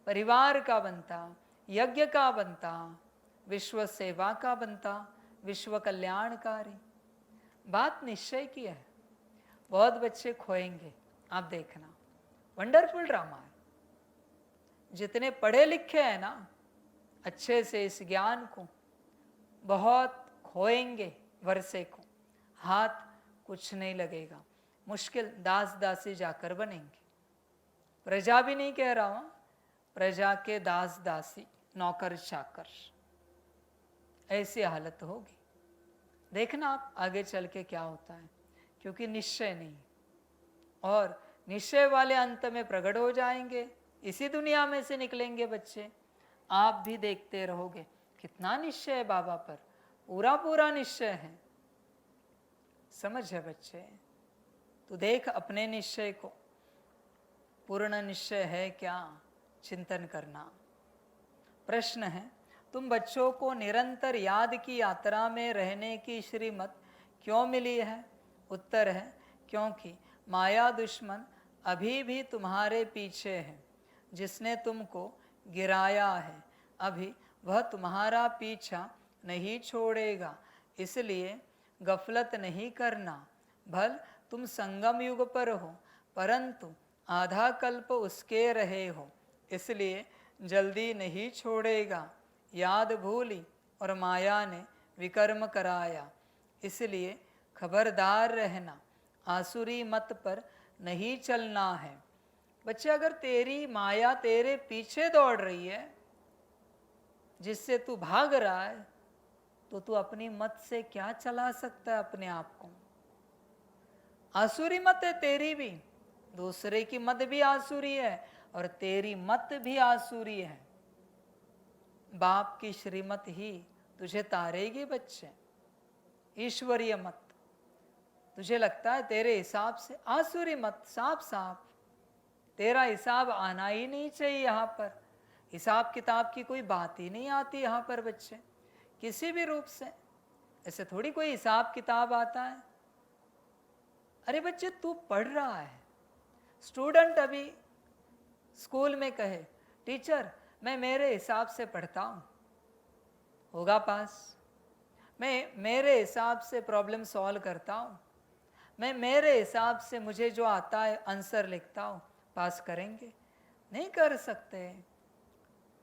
परिवार का बनता, यज्ञ का बनता, विश्व सेवा का बनता, विश्व कल्याणकारी। बात निश्चय की है। बहुत बच्चे खोएंगे, आप देखना। वंडरफुल ड्रामा है। जितने पढ़े लिखे हैं ना, अच्छे से इस ज्ञान को बहुत खोएंगे वर्षे को, हाथ कुछ नहीं लगेगा, मुश्किल दास दासी जाकर बनेंगे। प्रजा भी नहीं कह रहा हूं, प्रजा के दास दासी, नौकर चाकर, ऐसी हालत होगी। देखना आप आगे चल के क्या होता है, क्योंकि निश्चय नहीं। और निश्चय वाले अंत में प्रकट हो जाएंगे, इसी दुनिया में से निकलेंगे बच्चे। आप भी देखते रहोगे कितना निश्चय है बाबा पर, पूरा पूरा निश्चय है। समझ है बच्चे। तो देख अपने निश्चय को, पूर्ण निश्चय है क्या, चिंतन करना। प्रश्न है, तुम बच्चों को निरंतर याद की यात्रा में रहने की श्रीमत क्यों मिली है? उत्तर है, क्योंकि माया दुश्मन अभी भी तुम्हारे पीछे है। जिसने तुमको गिराया है अभी वह तुम्हारा पीछा नहीं छोड़ेगा, इसलिए गफलत नहीं करना। भल तुम संगम युग पर हो, परंतु आधा कल्प उसके रहे हो, इसलिए जल्दी नहीं छोड़ेगा। याद भूली और माया ने विकर्म कराया, इसलिए खबरदार रहना, आसुरी मत पर नहीं चलना है। बच्चे, अगर तेरी माया तेरे पीछे दौड़ रही है, जिससे तू भाग रहा है, तो तू अपनी मत से क्या चला सकता है अपने आप को? आसुरी मत है तेरी भी, दूसरे की मत भी आसुरी है और तेरी मत भी आसुरी है। बाप की श्रीमत ही तुझे तारेगी बच्चे, ईश्वरीय मत। तुझे लगता है तेरे हिसाब से आसुरी मत, साफ साफ तेरा हिसाब आना ही नहीं चाहिए। यहाँ पर हिसाब किताब की कोई बात ही नहीं आती यहाँ पर बच्चे, किसी भी रूप से। ऐसे थोड़ी कोई हिसाब किताब आता है। अरे बच्चे, तू पढ़ रहा है, स्टूडेंट अभी स्कूल में कहे, टीचर मैं मेरे हिसाब से पढ़ता हूँ, होगा पास। मैं मेरे हिसाब से प्रॉब्लम सॉल्व करता हूँ, मैं मेरे हिसाब से मुझे जो आता है आंसर लिखता हूँ, पास करेंगे? नहीं कर सकते।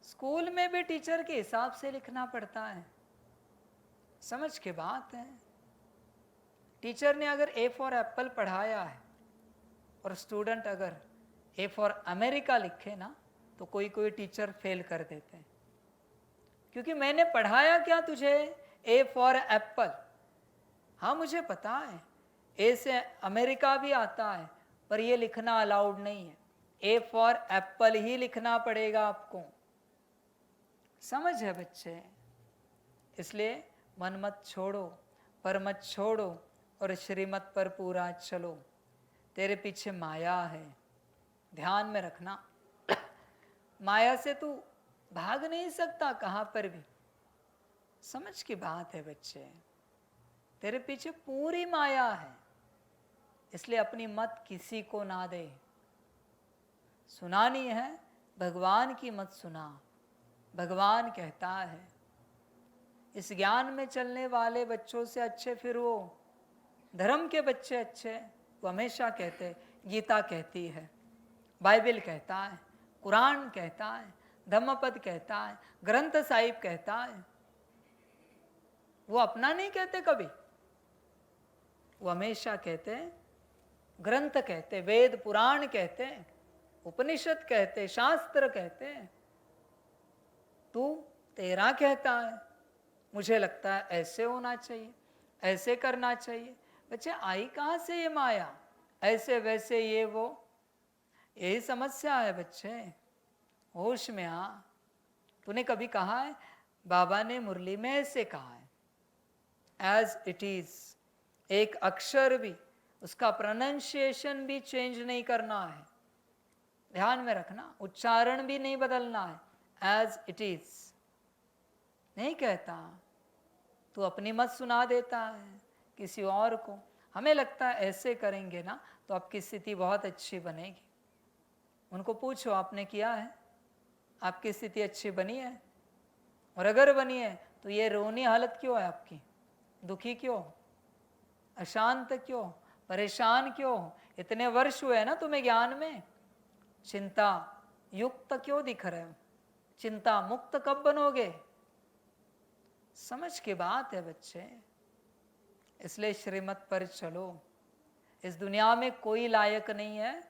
स्कूल में भी टीचर के हिसाब से लिखना पड़ता है। समझ के बात है। टीचर ने अगर ए फॉर एप्पल पढ़ाया है और स्टूडेंट अगर ए फॉर अमेरिका लिखे ना, तो कोई कोई टीचर फेल कर देते हैं। क्योंकि मैंने पढ़ाया क्या तुझे? A for Apple. हाँ मुझे पता है ए से अमेरिका भी आता है, पर ये लिखना अलाउड नहीं है। ए फॉर एप्पल ही लिखना पड़ेगा आपको। समझ है बच्चे? इसलिए मन मत छोड़ो, पर मत छोड़ो और श्रीमत पर पूरा चलो। तेरे पीछे माया है, ध्यान में रखना। माया से तू भाग नहीं सकता कहां पर भी। समझ की बात है बच्चे, तेरे पीछे पूरी माया है, इसलिए अपनी मत किसी को ना दे। सुनानी है भगवान की मत सुना। भगवान कहता है, इस ज्ञान में चलने वाले बच्चों से अच्छे फिर वो धर्म के बच्चे अच्छे। वो हमेशा कहते, गीता कहती है, बाइबल कहता है, कुरान कहता है, धम्मपद कहता है, ग्रंथ साहिब कहता है। वो अपना नहीं कहते कभी, वो हमेशा कहते, ग्रंथ कहते, वेद पुराण कहते, उपनिषद कहते, शास्त्र कहते। तू तेरा कहता है, मुझे लगता है ऐसे होना चाहिए, ऐसे करना चाहिए। बच्चे, आई कहाँ से ये माया? ऐसे वैसे ये वो, यही समस्या है बच्चे। होश में आ। तूने कभी कहा है, बाबा ने मुरली में ऐसे कहा है, एज इट इज। एक अक्षर भी, उसका प्रोनाउंसिएशन भी चेंज नहीं करना है। ध्यान में रखना, उच्चारण भी नहीं बदलना है, एज इट इज नहीं कहता। तू अपनी मत सुना देता है किसी और को। हमें लगता है ऐसे करेंगे ना तो आपकी स्थिति बहुत अच्छी बनेगी। उनको पूछो, आपने किया है? आपकी स्थिति अच्छी बनी है? और अगर बनी है तो ये रोनी हालत क्यों है आपकी? दुखी क्यों, अशांत क्यों, परेशान क्यों? इतने वर्ष हुए ना तुम्हें ज्ञान में, चिंता युक्त क्यों दिख रहे हो? चिंता मुक्त कब बनोगे? समझ की बात है बच्चे। इसलिए श्रीमत पर चलो। इस दुनिया में कोई लायक नहीं है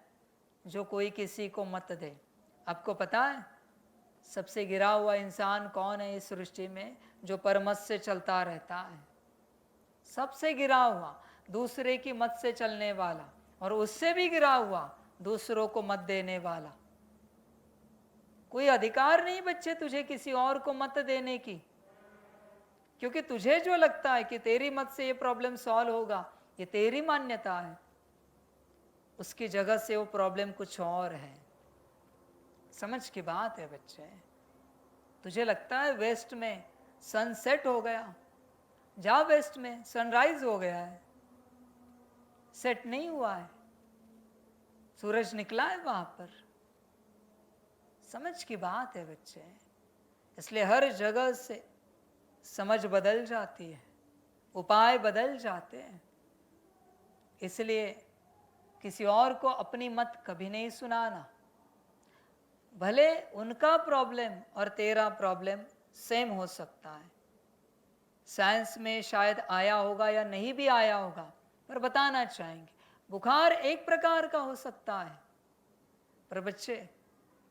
जो कोई किसी को मत दे। आपको पता है सबसे गिरा हुआ इंसान कौन है इस सृष्टि में? जो परमत से चलता रहता है। सबसे गिरा हुआ, दूसरे की मत से चलने वाला, और उससे भी गिरा हुआ, दूसरों को मत देने वाला। कोई अधिकार नहीं बच्चे तुझे किसी और को मत देने की, क्योंकि तुझे जो लगता है कि तेरी मत से ये प्रॉब्लम सॉल्व होगा, ये तेरी मान्यता है। उसकी जगह से वो प्रॉब्लम कुछ और है। समझ की बात है बच्चे। तुझे लगता है वेस्ट में सनसेट हो गया, जा वेस्ट में सनराइज हो गया है। सेट नहीं हुआ है, सूरज निकला है वहां पर। समझ की बात है बच्चे। इसलिए हर जगह से समझ बदल जाती है, उपाय बदल जाते हैं। इसलिए किसी और को अपनी मत कभी नहीं सुनाना। भले उनका प्रॉब्लम और तेरा प्रॉब्लम सेम हो सकता है, साइंस में शायद आया होगा या नहीं भी आया होगा, पर बताना चाहेंगे बुखार एक प्रकार का हो सकता है, पर बच्चे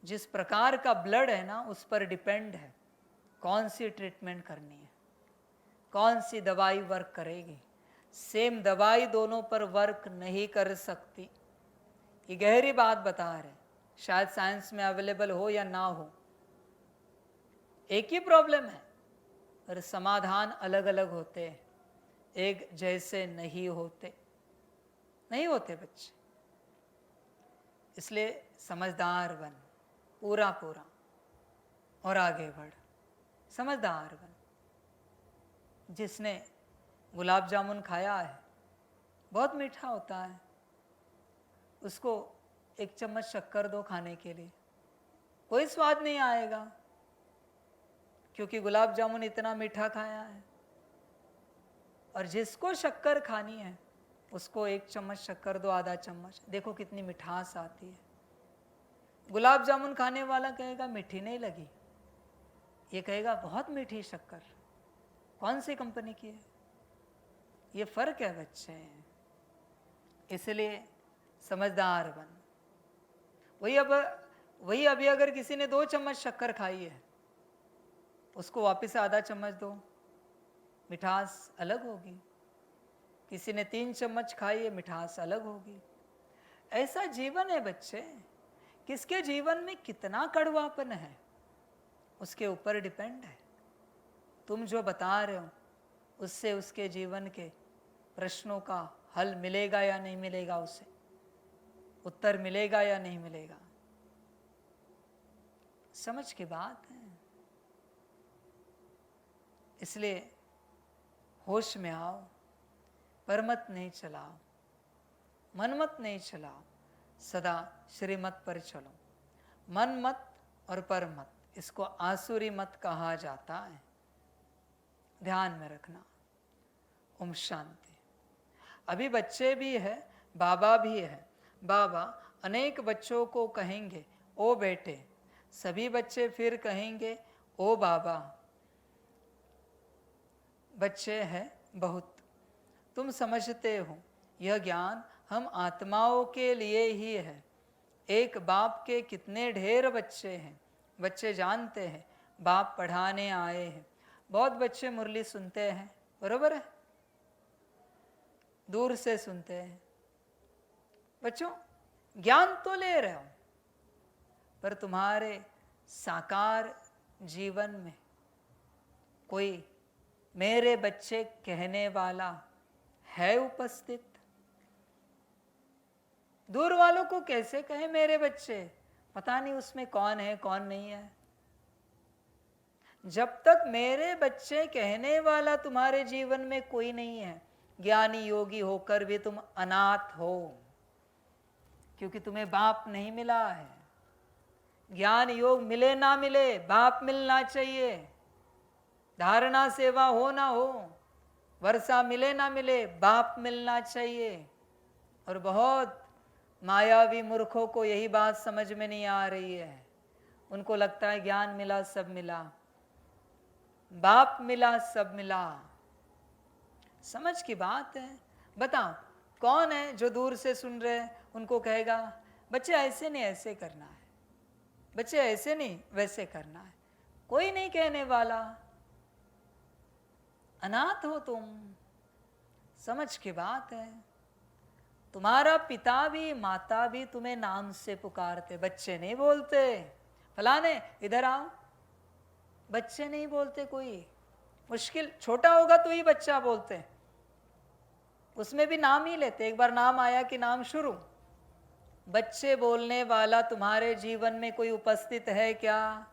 जिस प्रकार का ब्लड है ना उस पर डिपेंड है कौन सी ट्रीटमेंट करनी है, कौन सी दवाई वर्क करेगी। सेम दवाई दोनों पर वर्क नहीं कर सकती, ये गहरी बात बता रहे, शायद साइंस में अवेलेबल हो या ना हो, एक ही प्रॉब्लम है पर समाधान अलग अलग होते हैं, एक जैसे नहीं होते बच्चे। इसलिए समझदार बन, पूरा पूरा, और आगे बढ़, समझदार बन। जिसने गुलाब जामुन खाया है, बहुत मीठा होता है, उसको एक चम्मच शक्कर दो खाने के लिए, कोई स्वाद नहीं आएगा, क्योंकि गुलाब जामुन इतना मीठा खाया है। और जिसको शक्कर खानी है उसको एक चम्मच शक्कर दो, आधा चम्मच, देखो कितनी मिठास आती है। गुलाब जामुन खाने वाला कहेगा मीठी नहीं लगी, ये कहेगा बहुत मीठी शक्कर, कौन सी कंपनी की है। ये फर्क है बच्चे, इसलिए समझदार बन। वही अभी अगर किसी ने 2 चम्मच शक्कर खाई है, उसको वापस आधा चम्मच दो, मिठास अलग होगी। किसी ने 3 चम्मच खाई है, मिठास अलग होगी। ऐसा जीवन है बच्चे, किसके जीवन में कितना कड़वापन है उसके ऊपर डिपेंड है। तुम जो बता रहे हो उससे उसके जीवन के प्रश्नों का हल मिलेगा या नहीं मिलेगा, उसे उत्तर मिलेगा या नहीं मिलेगा, समझ की बात है। इसलिए होश में आओ, परमत नहीं चलाओ, मनमत नहीं चलाओ, सदा श्रीमत पर चलो। मन मत और परमत, इसको आसुरी मत कहा जाता है, ध्यान में रखना। ओम शांति। अभी बच्चे भी है, बाबा भी है। बाबा अनेक बच्चों को कहेंगे ओ बेटे, सभी बच्चे फिर कहेंगे ओ बाबा। बच्चे हैं बहुत, तुम समझते हो यह ज्ञान हम आत्माओं के लिए ही है। एक बाप के कितने ढेर बच्चे हैं, बच्चे जानते हैं बाप पढ़ाने आए हैं। बहुत बच्चे मुरली सुनते हैं, बरोबर है, दूर से सुनते हैं। बच्चों ज्ञान तो ले रहे हो, पर तुम्हारे साकार जीवन में कोई मेरे बच्चे कहने वाला है उपस्थित? दूर वालों को कैसे कहे मेरे बच्चे, पता नहीं उसमें कौन है कौन नहीं है। जब तक मेरे बच्चे कहने वाला तुम्हारे जीवन में कोई नहीं है, ज्ञानी योगी होकर भी तुम अनाथ हो, क्योंकि तुम्हें बाप नहीं मिला है। ज्ञान योग मिले ना मिले, बाप मिलना चाहिए। धारणा सेवा हो ना हो, वर्षा मिले ना मिले, बाप मिलना चाहिए। और बहुत मायावी मूर्खों को यही बात समझ में नहीं आ रही है। उनको लगता है ज्ञान मिला सब मिला, बाप मिला सब मिला। समझ की बात है। बताओ कौन है जो दूर से सुन रहे हैं, उनको कहेगा बच्चे ऐसे नहीं ऐसे करना है, बच्चे ऐसे नहीं वैसे करना है? कोई नहीं कहने वाला। अनाथ हो तुम, समझ की बात है। तुम्हारा पिता भी माता भी तुम्हें नाम से पुकारते, बच्चे नहीं बोलते फलाने इधर आओ, बच्चे नहीं बोलते। कोई मुश्किल छोटा होगा तो ही बच्चा बोलते, उसमें भी नाम ही लेते। एक बार नाम आया कि नाम शुरू। बच्चे बोलने वाला तुम्हारे जीवन में कोई उपस्थित है क्या?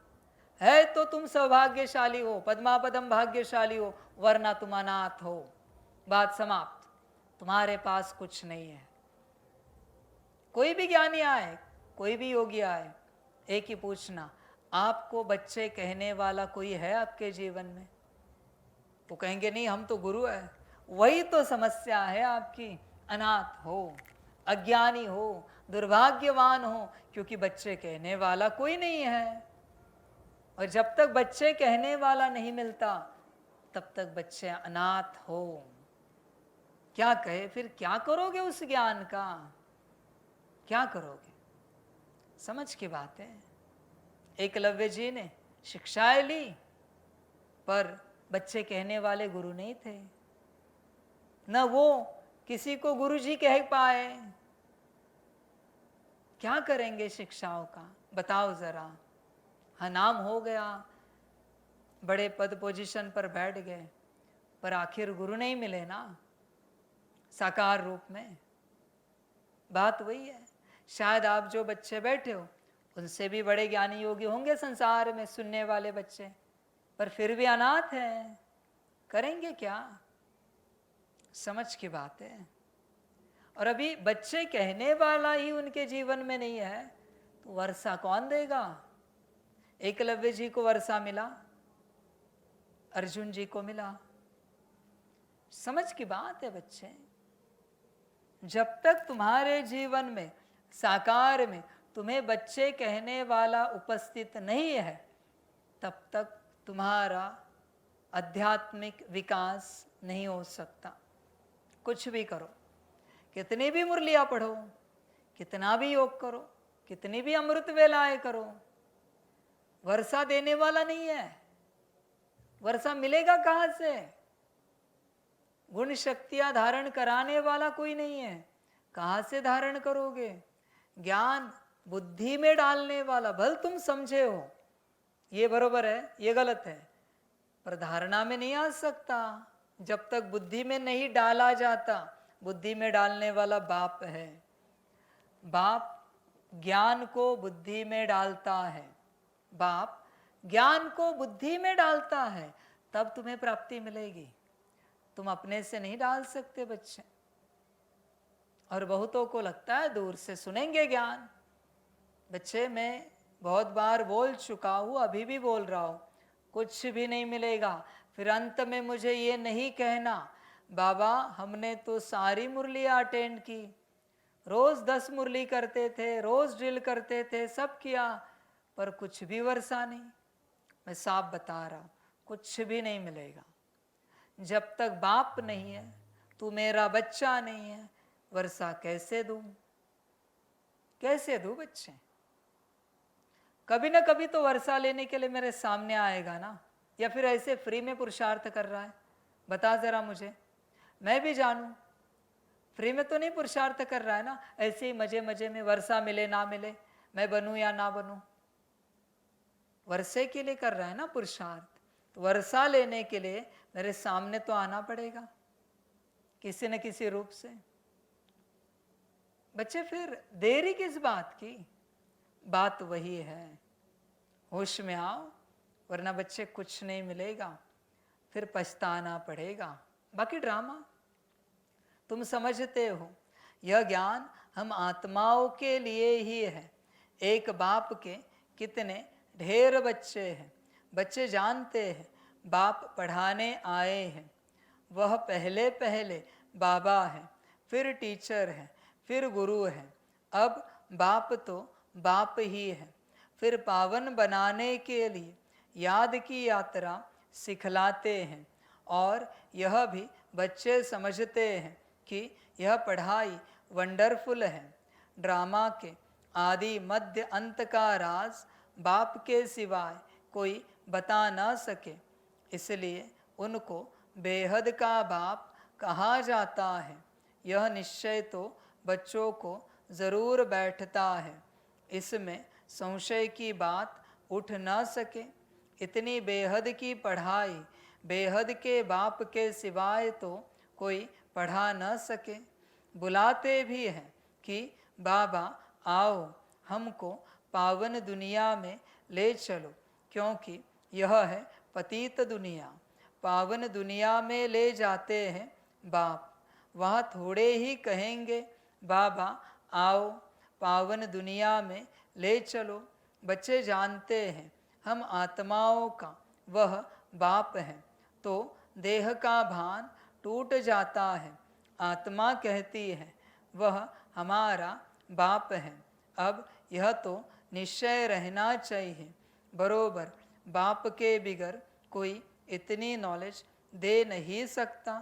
है तो तुम सौभाग्यशाली हो, पद्मापदम भाग्यशाली हो, वरना तुम अनाथ हो। बात समाप्त। तुम्हारे पास कुछ नहीं है। कोई भी ज्ञानी आए, कोई भी योगी आए, एक ही पूछना, आपको बच्चे कहने वाला कोई है आपके जीवन में? वो कहेंगे नहीं, हम तो गुरु है। वही तो समस्या है आपकी। अनाथ हो, अज्ञानी हो, दुर्भाग्यवान हो, क्योंकि बच्चे कहने वाला कोई नहीं है। और जब तक बच्चे कहने वाला नहीं मिलता तब तक बच्चे अनाथ हो। क्या कहे फिर, क्या करोगे उस ज्ञान का, क्या करोगे? समझ की बात है। एकलव्य जी ने शिक्षाएं ली, पर बच्चे कहने वाले गुरु नहीं थे, न वो किसी को गुरु जी कह पाए। क्या करेंगे शिक्षाओं का, बताओ जरा। हाँ, नाम हो गया, बड़े पद पोजीशन पर बैठ गए, पर आखिर गुरु नहीं मिले ना साकार रूप में। बात वही है। शायद आप जो बच्चे बैठे हो उनसे भी बड़े ज्ञानी योगी होंगे संसार में सुनने वाले बच्चे, पर फिर भी अनाथ हैं, करेंगे क्या? समझ की बात है। और अभी बच्चे कहने वाला ही उनके जीवन में नहीं है तो वर्षा कौन देगा? एकलव्य जी को वर्षा मिला, अर्जुन जी को मिला। समझ की बात है बच्चे। जब तक तुम्हारे जीवन में साकार में तुम्हें बच्चे कहने वाला उपस्थित नहीं है तब तक तुम्हारा आध्यात्मिक विकास नहीं हो सकता। कुछ भी करो, कितनी भी मुरलियां पढ़ो, कितना भी योग करो, कितनी भी अमृत वेलाएं करो, वर्षा देने वाला नहीं है। वर्षा मिलेगा कहां से? गुण शक्तियां धारण कराने वाला कोई नहीं है, कहां से धारण करोगे? ज्ञान बुद्धि में डालने वाला, भल तुम समझे हो ये बरोबर है, ये गलत है, पर धारणा में नहीं आ सकता जब तक बुद्धि में नहीं डाला जाता। बुद्धि में डालने वाला बाप है। बाप ज्ञान को बुद्धि में डालता है, बाप ज्ञान को बुद्धि में डालता है, तब तुम्हें प्राप्ति मिलेगी। तुम अपने से नहीं डाल सकते बच्चे। और बहुतों को लगता है दूर से सुनेंगे ज्ञान। बच्चे, मैं बहुत बार बोल चुका हूँ, अभी भी बोल रहा हूँ, कुछ भी नहीं मिलेगा। फिर अंत में मुझे ये नहीं कहना बाबा हमने तो सारी मुरलियाँ अटेंड की, रोज 10 मुरली करते थे, रोज ड्रिल करते थे, सब किया, पर कुछ भी वर्षा नहीं। मैं साफ बता रहा हूँ, कुछ भी नहीं मिलेगा। जब तक बाप नहीं है, तू मेरा बच्चा नहीं है, वर्षा कैसे दूं? कैसे दूं बच्चे? कभी ना कभी तो वर्षा लेने के लिए मेरे सामने आएगा ना, या फिर ऐसे फ्री में पुरुषार्थ कर रहा है? बता जरा मुझे, मैं भी जानूं। फ्री में तो नहीं पुरुषार्थ कर रहा है ना, ऐसे ही मजे मजे में, वर्षा मिले ना मिले, मैं बनूं या ना बनूं, वर्षे के लिए कर रहा है ना पुरुषार्थ। तो वर्षा लेने के लिए मेरे सामने तो आना पड़ेगा किसी न किसी रूप से। बच्चे, फिर देरी किस बात की? बात वही है, होश में आओ, वरना बच्चे कुछ नहीं मिलेगा, फिर पछताना पड़ेगा। बाकी ड्रामा तुम समझते हो, यह ज्ञान हम आत्माओं के लिए ही है। एक बाप के कितने ढेर बच्चे हैं। बच्चे जानते हैं बाप पढ़ाने आए हैं, वह पहले पहले बाबा है, फिर टीचर है, फिर गुरु है, अब बाप तो बाप ही है। फिर पावन बनाने के लिए याद की यात्रा सिखलाते हैं। और यह भी बच्चे समझते हैं कि यह पढ़ाई वंडरफुल है। ड्रामा के आदि मध्य अंत का राज बाप के सिवाय कोई बता ना सके, इसलिए उनको बेहद का बाप कहा जाता है। यह निश्चय तो बच्चों को ज़रूर बैठता है, इसमें संशय की बात उठ ना सके। इतनी बेहद की पढ़ाई बेहद के बाप के सिवाय तो कोई पढ़ा न सके। बुलाते भी हैं कि बाबा आओ हमको पावन दुनिया में ले चलो, क्योंकि यह है पतित दुनिया। पावन दुनिया में ले जाते हैं बाप, वहाँ थोड़े ही कहेंगे बाबा आओ पावन दुनिया में ले चलो। बच्चे जानते हैं हम आत्माओं का वह बाप है, तो देह का भान टूट जाता है। आत्मा कहती है वह हमारा बाप हैं। अब यह तो निश्चय रहना चाहिए, बरोबर बाप के बिगर कोई इतनी नॉलेज दे नहीं सकता।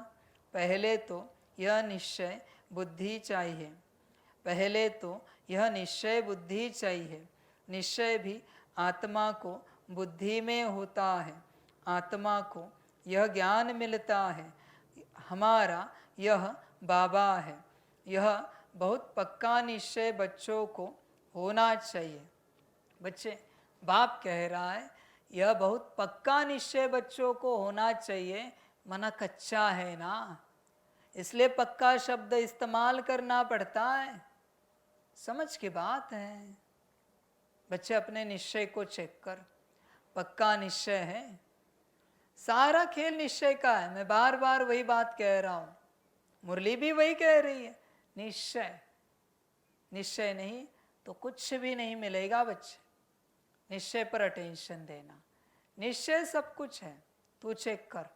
पहले तो यह निश्चय बुद्धि चाहिए, पहले तो यह निश्चय बुद्धि चाहिए। निश्चय भी आत्मा को बुद्धि में होता है, आत्मा को यह ज्ञान मिलता है हमारा यह बाबा है। यह बहुत पक्का निश्चय बच्चों को होना चाहिए। बच्चे, बाप कह रहा है यह बहुत पक्का निश्चय बच्चों को होना चाहिए, मना कच्चा है ना, इसलिए पक्का शब्द इस्तेमाल करना पड़ता है। समझ की बात है। बच्चे अपने निश्चय को चेक कर, पक्का निश्चय है। सारा खेल निश्चय का है। मैं बार बार वही बात कह रहा हूं, मुरली भी वही कह रही है। निश्चय, निश्चय नहीं तो कुछ भी नहीं मिलेगा बच्चे। निश्चय पर अटेंशन देना, निश्चय सब कुछ है, तू चेक कर।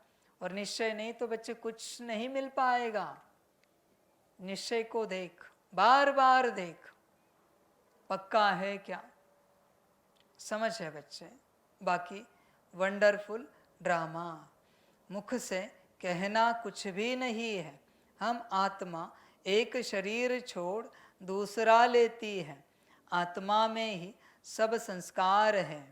और निश्चय नहीं तो बच्चे कुछ नहीं मिल पाएगा। निश्चय को देख, बार बार देख, पक्का है क्या, समझ है बच्चे। बाकी वंडरफुल ड्रामा, मुख से कहना कुछ भी नहीं है। हम आत्मा एक शरीर छोड़ दूसरा लेती है, आत्मा में ही सब संस्कार है।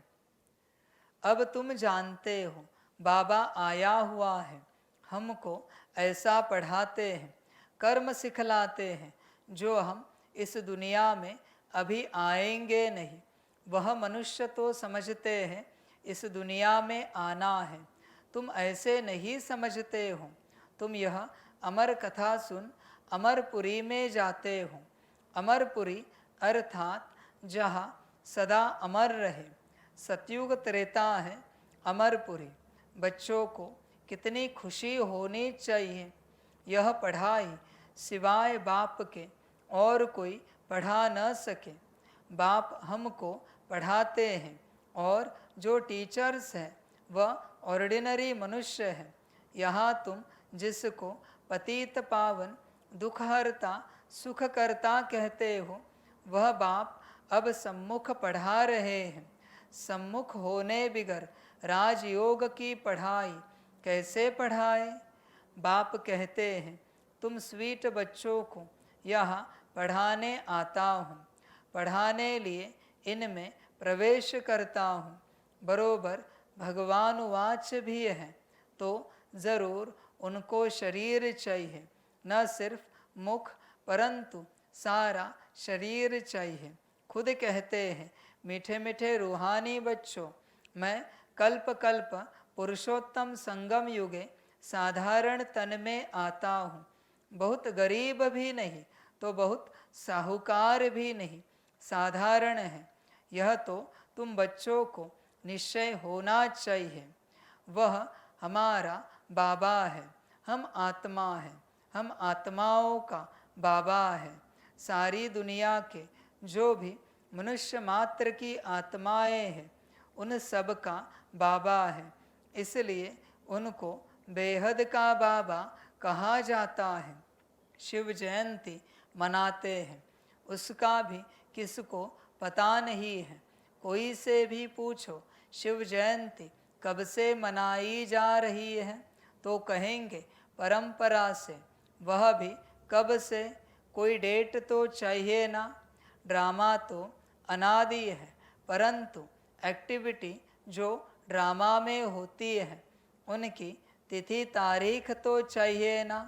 अब तुम जानते हो बाबा आया हुआ है, हमको ऐसा पढ़ाते हैं, कर्म सिखलाते हैं जो हम इस दुनिया में अभी आएंगे नहीं। वह मनुष्य तो समझते हैं इस दुनिया में आना है, तुम ऐसे नहीं समझते हो। तुम यह अमर कथा सुन अमरपुरी में जाते हो। अमरपुरी अर्थात जहाँ सदा अमर रहे। सतयुग त्रेता है अमरपुरी। बच्चों को कितनी खुशी होनी चाहिए। यह पढ़ाई सिवाय बाप के और कोई पढ़ा न सके। बाप हमको पढ़ाते हैं और जो टीचर्स हैं वह ऑर्डिनरी मनुष्य है। यहाँ तुम जिसको पतित पावन दुखहर्ता सुख करता कहते हो, वह बाप अब सम्मुख पढ़ा रहे हैं। सम्मुख होने बिगर राजयोग की पढ़ाई कैसे पढ़ाए। बाप कहते हैं तुम स्वीट बच्चों को यहाँ पढ़ाने आता हूँ, पढ़ाने लिए इनमें प्रवेश करता हूँ। बरोबर भगवान वाच भी है तो ज़रूर उनको शरीर चाहिए, न सिर्फ मुख परंतु सारा शरीर चाहिए। खुद कहते हैं मीठे मीठे रूहानी बच्चों, मैं कल्प कल्प पुरुषोत्तम संगम युगे साधारण तन में आता हूँ। बहुत गरीब भी नहीं तो बहुत साहूकार भी नहीं, साधारण है। यह तो तुम बच्चों को निश्चय होना चाहिए। वह हमारा बाबा है, हम आत्मा हैं, हम आत्माओं का बाबा है। सारी दुनिया के जो भी मनुष्य मात्र की आत्माएं हैं उन सब का बाबा है, इसलिए उनको बेहद का बाबा कहा जाता है। शिव जयंती मनाते हैं, उसका भी किसको पता नहीं है। कोई से भी पूछो शिव जयंती कब से मनाई जा रही है तो कहेंगे परंपरा से। वह भी कब से, कोई डेट तो चाहिए ना। ड्रामा तो अनादि है, परंतु एक्टिविटी जो ड्रामा में होती है उनकी तिथि तारीख तो चाहिए ना।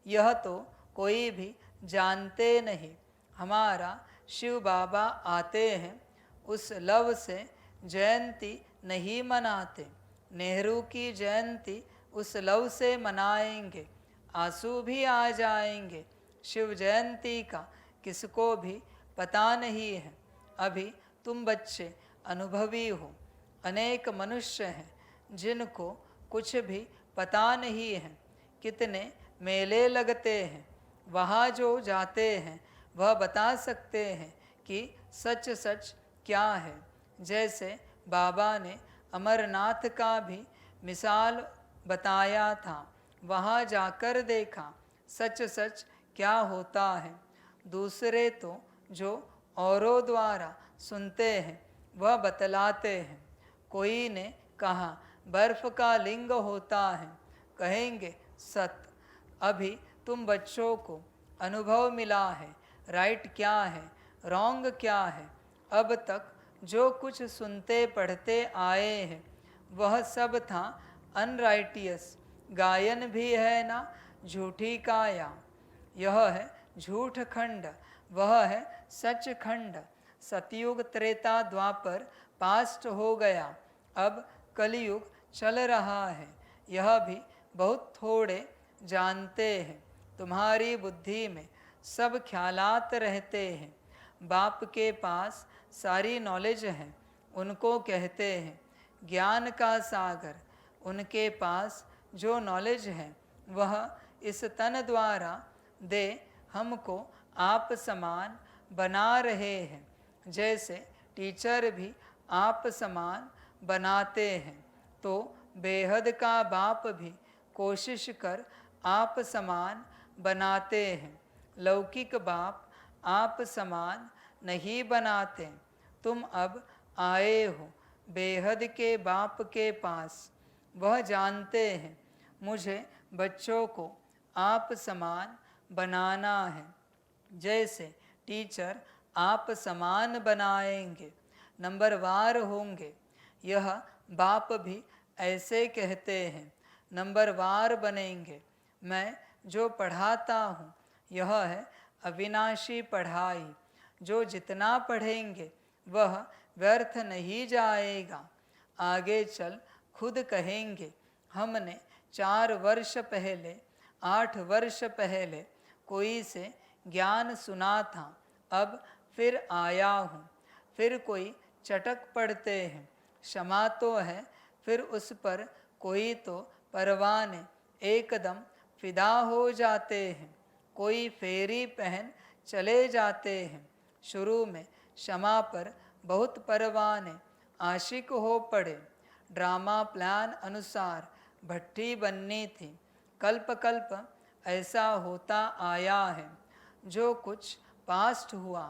यह तो कोई भी जानते नहीं। हमारा शिव बाबा आते हैं, उस लव से जयंती नहीं मनाते। नेहरू की जयंती उस लव से मनाएंगे, आंसू भी आ जाएंगे। शिव जयंती का किसको भी पता नहीं है। अभी तुम बच्चे अनुभवी हो, अनेक मनुष्य हैं जिनको कुछ भी पता नहीं है। कितने मेले लगते हैं, वहाँ जो जाते हैं वह बता सकते हैं कि सच सच क्या है। जैसे बाबा ने अमरनाथ का भी मिसाल बताया था, वहाँ जाकर देखा सच सच क्या होता है। दूसरे तो जो औरों द्वारा सुनते हैं वह बतलाते हैं। कोई ने कहा बर्फ का लिंग होता है, कहेंगे सत्य। अभी तुम बच्चों को अनुभव मिला है, राइट क्या है, रॉन्ग क्या है। अब तक जो कुछ सुनते पढ़ते आए हैं वह सब था अनराइटियस। गायन भी है ना झूठी काया। यह है झूठ खंड, वह है सच खंड। सतयुग त्रेता द्वापर पास्ट हो गया, अब कलयुग चल रहा है। यह भी बहुत थोड़े जानते हैं। तुम्हारी बुद्धि में सब ख्यालात रहते हैं। बाप के पास सारी नॉलेज है, उनको कहते हैं ज्ञान का सागर। उनके पास जो नॉलेज है वह इस तन द्वारा दे हमको आप समान बना रहे हैं। जैसे टीचर भी आप समान बनाते हैं, तो बेहद का बाप भी कोशिश कर आप समान बनाते हैं। लौकिक बाप आप समान नहीं बनाते। तुम अब आए हो बेहद के बाप के पास, वह जानते हैं मुझे बच्चों को आप समान बनाना है। जैसे टीचर आप समान बनाएंगे, नंबरवार होंगे। यह बाप भी ऐसे कहते हैं, नंबरवार बनेंगे। मैं जो पढ़ाता हूँ यह है अविनाशी पढ़ाई। जो जितना पढ़ेंगे वह व्यर्थ नहीं जाएगा। आगे चल खुद कहेंगे हमने 4 वर्ष पहले 8 वर्ष पहले कोई से ज्ञान सुना था, अब फिर आया हूँ। फिर कोई चटक पड़ते हैं, क्षमा तो है, फिर उस पर कोई तो परवाने एकदम फिदा हो जाते हैं। कोई फेरी पहन चले जाते हैं। शुरू में क्षमा पर बहुत परवाने आशिक हो पड़े। ड्रामा प्लान अनुसार भट्टी बननी थी। कल्प कल्प ऐसा होता आया है। जो कुछ पास्ट हुआ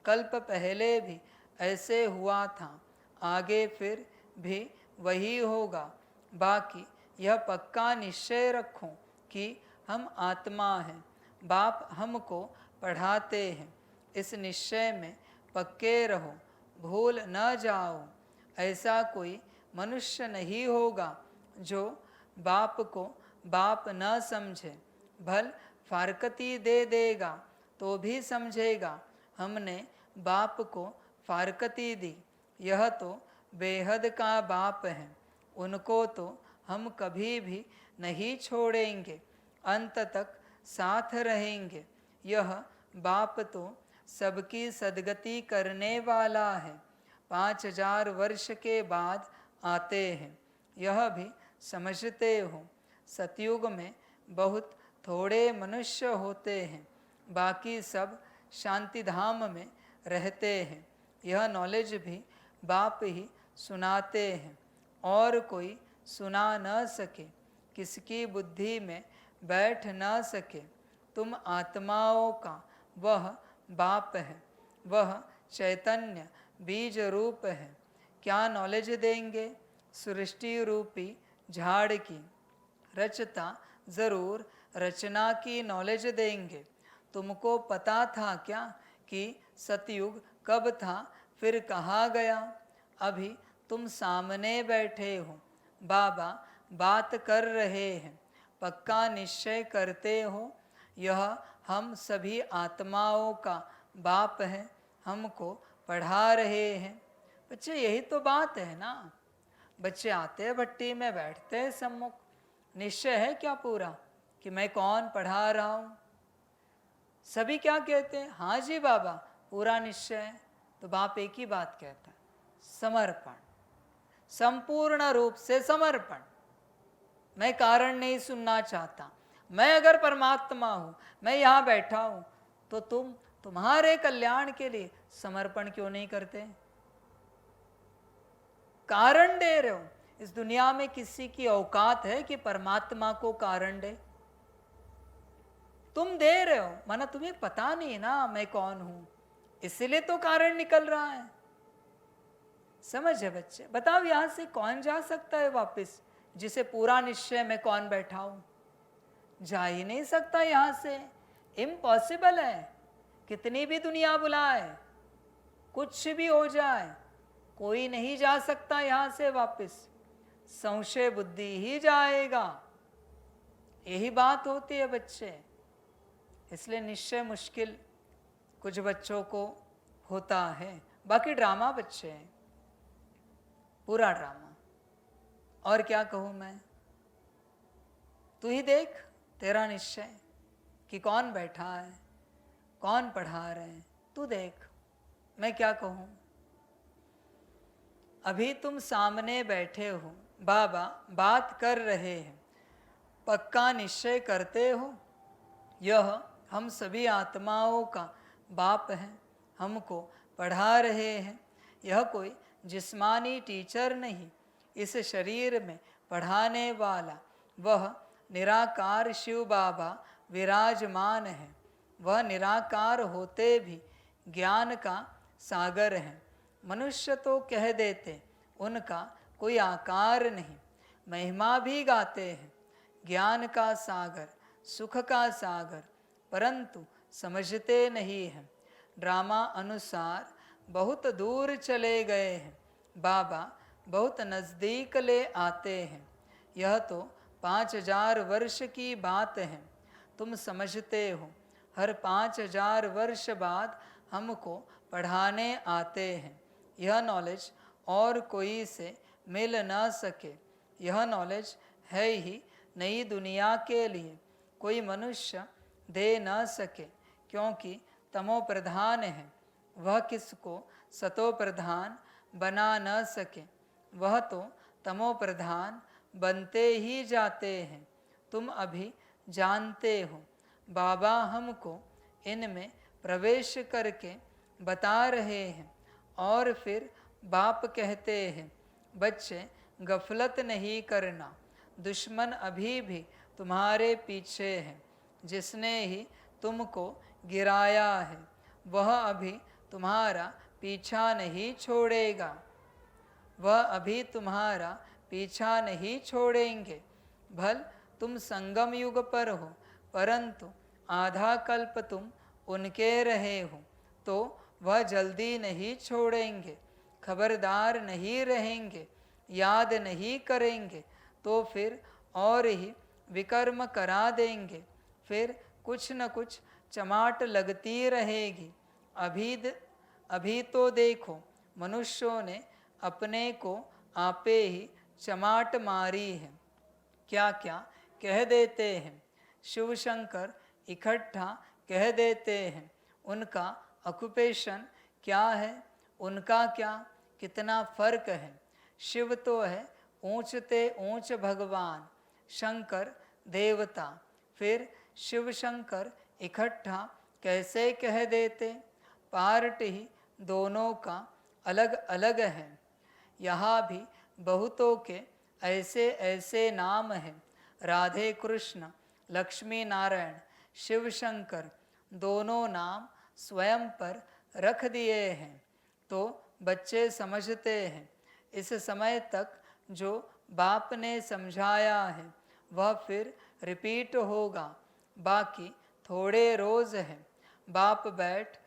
कल्प पहले भी ऐसे हुआ था, आगे फिर भी वही होगा। बाकी यह पक्का निश्चय रखो कि हम आत्मा हैं, बाप हमको पढ़ाते हैं। इस निश्चय में पक्के रहो, भूल न जाओ। ऐसा कोई मनुष्य नहीं होगा जो बाप को बाप न समझे। भल फारकती दे देगा तो भी समझेगा हमने बाप को फारकती दी। यह तो बेहद का बाप है, उनको तो हम कभी भी नहीं छोड़ेंगे, अंत तक साथ रहेंगे। यह बाप तो सबकी सदगति करने वाला है। 5000 वर्ष के बाद आते हैं, यह भी समझते हो। सतयुग में बहुत थोड़े मनुष्य होते हैं, बाकी सब शांति धाम में रहते हैं। यह नॉलेज भी बाप ही सुनाते हैं, और कोई सुना न सके, किसकी बुद्धि में बैठ न सके। तुम आत्माओं का वह बाप है, वह चैतन्य बीज रूप है। क्या नॉलेज देंगे? सृष्टि रूपी झाड़ की। रचता ज़रूर रचना की नॉलेज देंगे। तुमको पता था क्या कि सतयुग कब था, फिर कहाँ गया? अभी तुम सामने बैठे हो, बाबा बात कर रहे हैं। पक्का निश्चय करते हो यह हम सभी आत्माओं का बाप है, हमको पढ़ा रहे हैं। बच्चे यही तो बात है ना। बच्चे आते हैं भट्टी में, बैठते हैं सम्मुख। निश्चय है क्या पूरा कि मैं कौन पढ़ा रहा हूँ? सभी क्या कहते हैं? हाँ जी बाबा, पूरा निश्चय है। तो बाप एक ही बात कहता है, समर्पण, संपूर्ण रूप से समर्पण। मैं कारण नहीं सुनना चाहता। मैं अगर परमात्मा हूँ, मैं यहाँ बैठा हूँ, तो तुम्हारे कल्याण के लिए समर्पण क्यों नहीं करते? कारण दे रहे हो। इस दुनिया में किसी की औकात है कि परमात्मा को कारण दे? तुम दे रहे हो, माना तुम्हें पता नहीं ना मैं कौन हूं। इसलिए तो कारण निकल रहा है। समझे बच्चे? बताओ यहां से कौन जा सकता है वापस? जिसे पूरा निश्चय में कौन बैठा हूं, जा ही नहीं सकता यहां से, इम्पॉसिबल है। कितनी भी दुनिया बुलाए, कुछ भी हो जाए, कोई नहीं जा सकता यहां से वापस। संशय बुद्धि ही जाएगा। यही बात होती है बच्चे। इसलिए निश्चय मुश्किल कुछ बच्चों को होता है। बाकी ड्रामा बच्चे हैं, पूरा ड्रामा। और क्या कहूं मैं? तू ही देख तेरा निश्चय कि कौन बैठा है, कौन पढ़ा रहे हैं, तू देख। मैं क्या कहूं? अभी तुम सामने बैठे हो, बाबा बात कर रहे हैं, पक्का निश्चय करते हो यह हम सभी आत्माओं का बाप है, हमको पढ़ा रहे हैं। यह कोई जिस्मानी टीचर नहीं, इस शरीर में पढ़ाने वाला वह निराकार शिव बाबा विराजमान है। वह निराकार होते भी ज्ञान का सागर है। मनुष्य तो कह देते उनका कोई आकार नहीं, महिमा भी गाते हैं ज्ञान का सागर, सुख का सागर, परंतु समझते नहीं हैं। ड्रामा अनुसार बहुत दूर चले गए हैं, बाबा बहुत नज़दीक ले आते हैं। यह तो 5000 वर्ष की बात है। तुम समझते हो हर 5000 वर्ष बाद हमको पढ़ाने आते हैं। यह नॉलेज और कोई से मिल ना सके। यह नॉलेज है ही नई दुनिया के लिए, कोई मनुष्य दे ना सके, क्योंकि तमो प्रधान है। वह किसको सतो प्रधान बना न सके। वह तो तमो प्रधान बनते ही जाते हैं। तुम अभी जानते हो, बाबा हमको इनमें प्रवेश करके बता रहे हैं। और फिर बाप कहते हैं, बच्चे गफलत नहीं करना, दुश्मन अभी भी तुम्हारे पीछे है। जिसने ही तुमको गिराया है वह अभी तुम्हारा पीछा नहीं छोड़ेगा। वह अभी तुम्हारा पीछा नहीं छोड़ेंगे। भल तुम संगम युग पर हो, परंतु आधा कल्प तुम उनके रहे हो, तो वह जल्दी नहीं छोड़ेंगे। खबरदार नहीं रहेंगे, याद नहीं करेंगे, तो फिर और ही विकर्म करा देंगे। फिर कुछ न कुछ चमाट लगती रहेगी। अभी तो देखो, मनुष्यों ने अपने को आपे ही चमाट मारी है। क्या क्या कह देते हैं, शिव शंकर इकट्ठा कह देते हैं। उनका ऑक्यूपेशन क्या है, उनका क्या, कितना फर्क है। शिव तो है ऊंचते ऊंच भगवान, शंकर देवता। फिर शिव शंकर इकट्ठा कैसे कह देते? पार्ट ही दोनों का अलग अलग है। यहाँ भी बहुतों के ऐसे ऐसे नाम हैं, राधे कृष्ण, लक्ष्मी नारायण, शिव शंकर, दोनों नाम स्वयं पर रख दिए हैं। तो बच्चे समझते हैं, इस समय तक जो बाप ने समझाया है वह फिर रिपीट होगा। बाकी थोड़े रोज़ हैं, बाप बैठ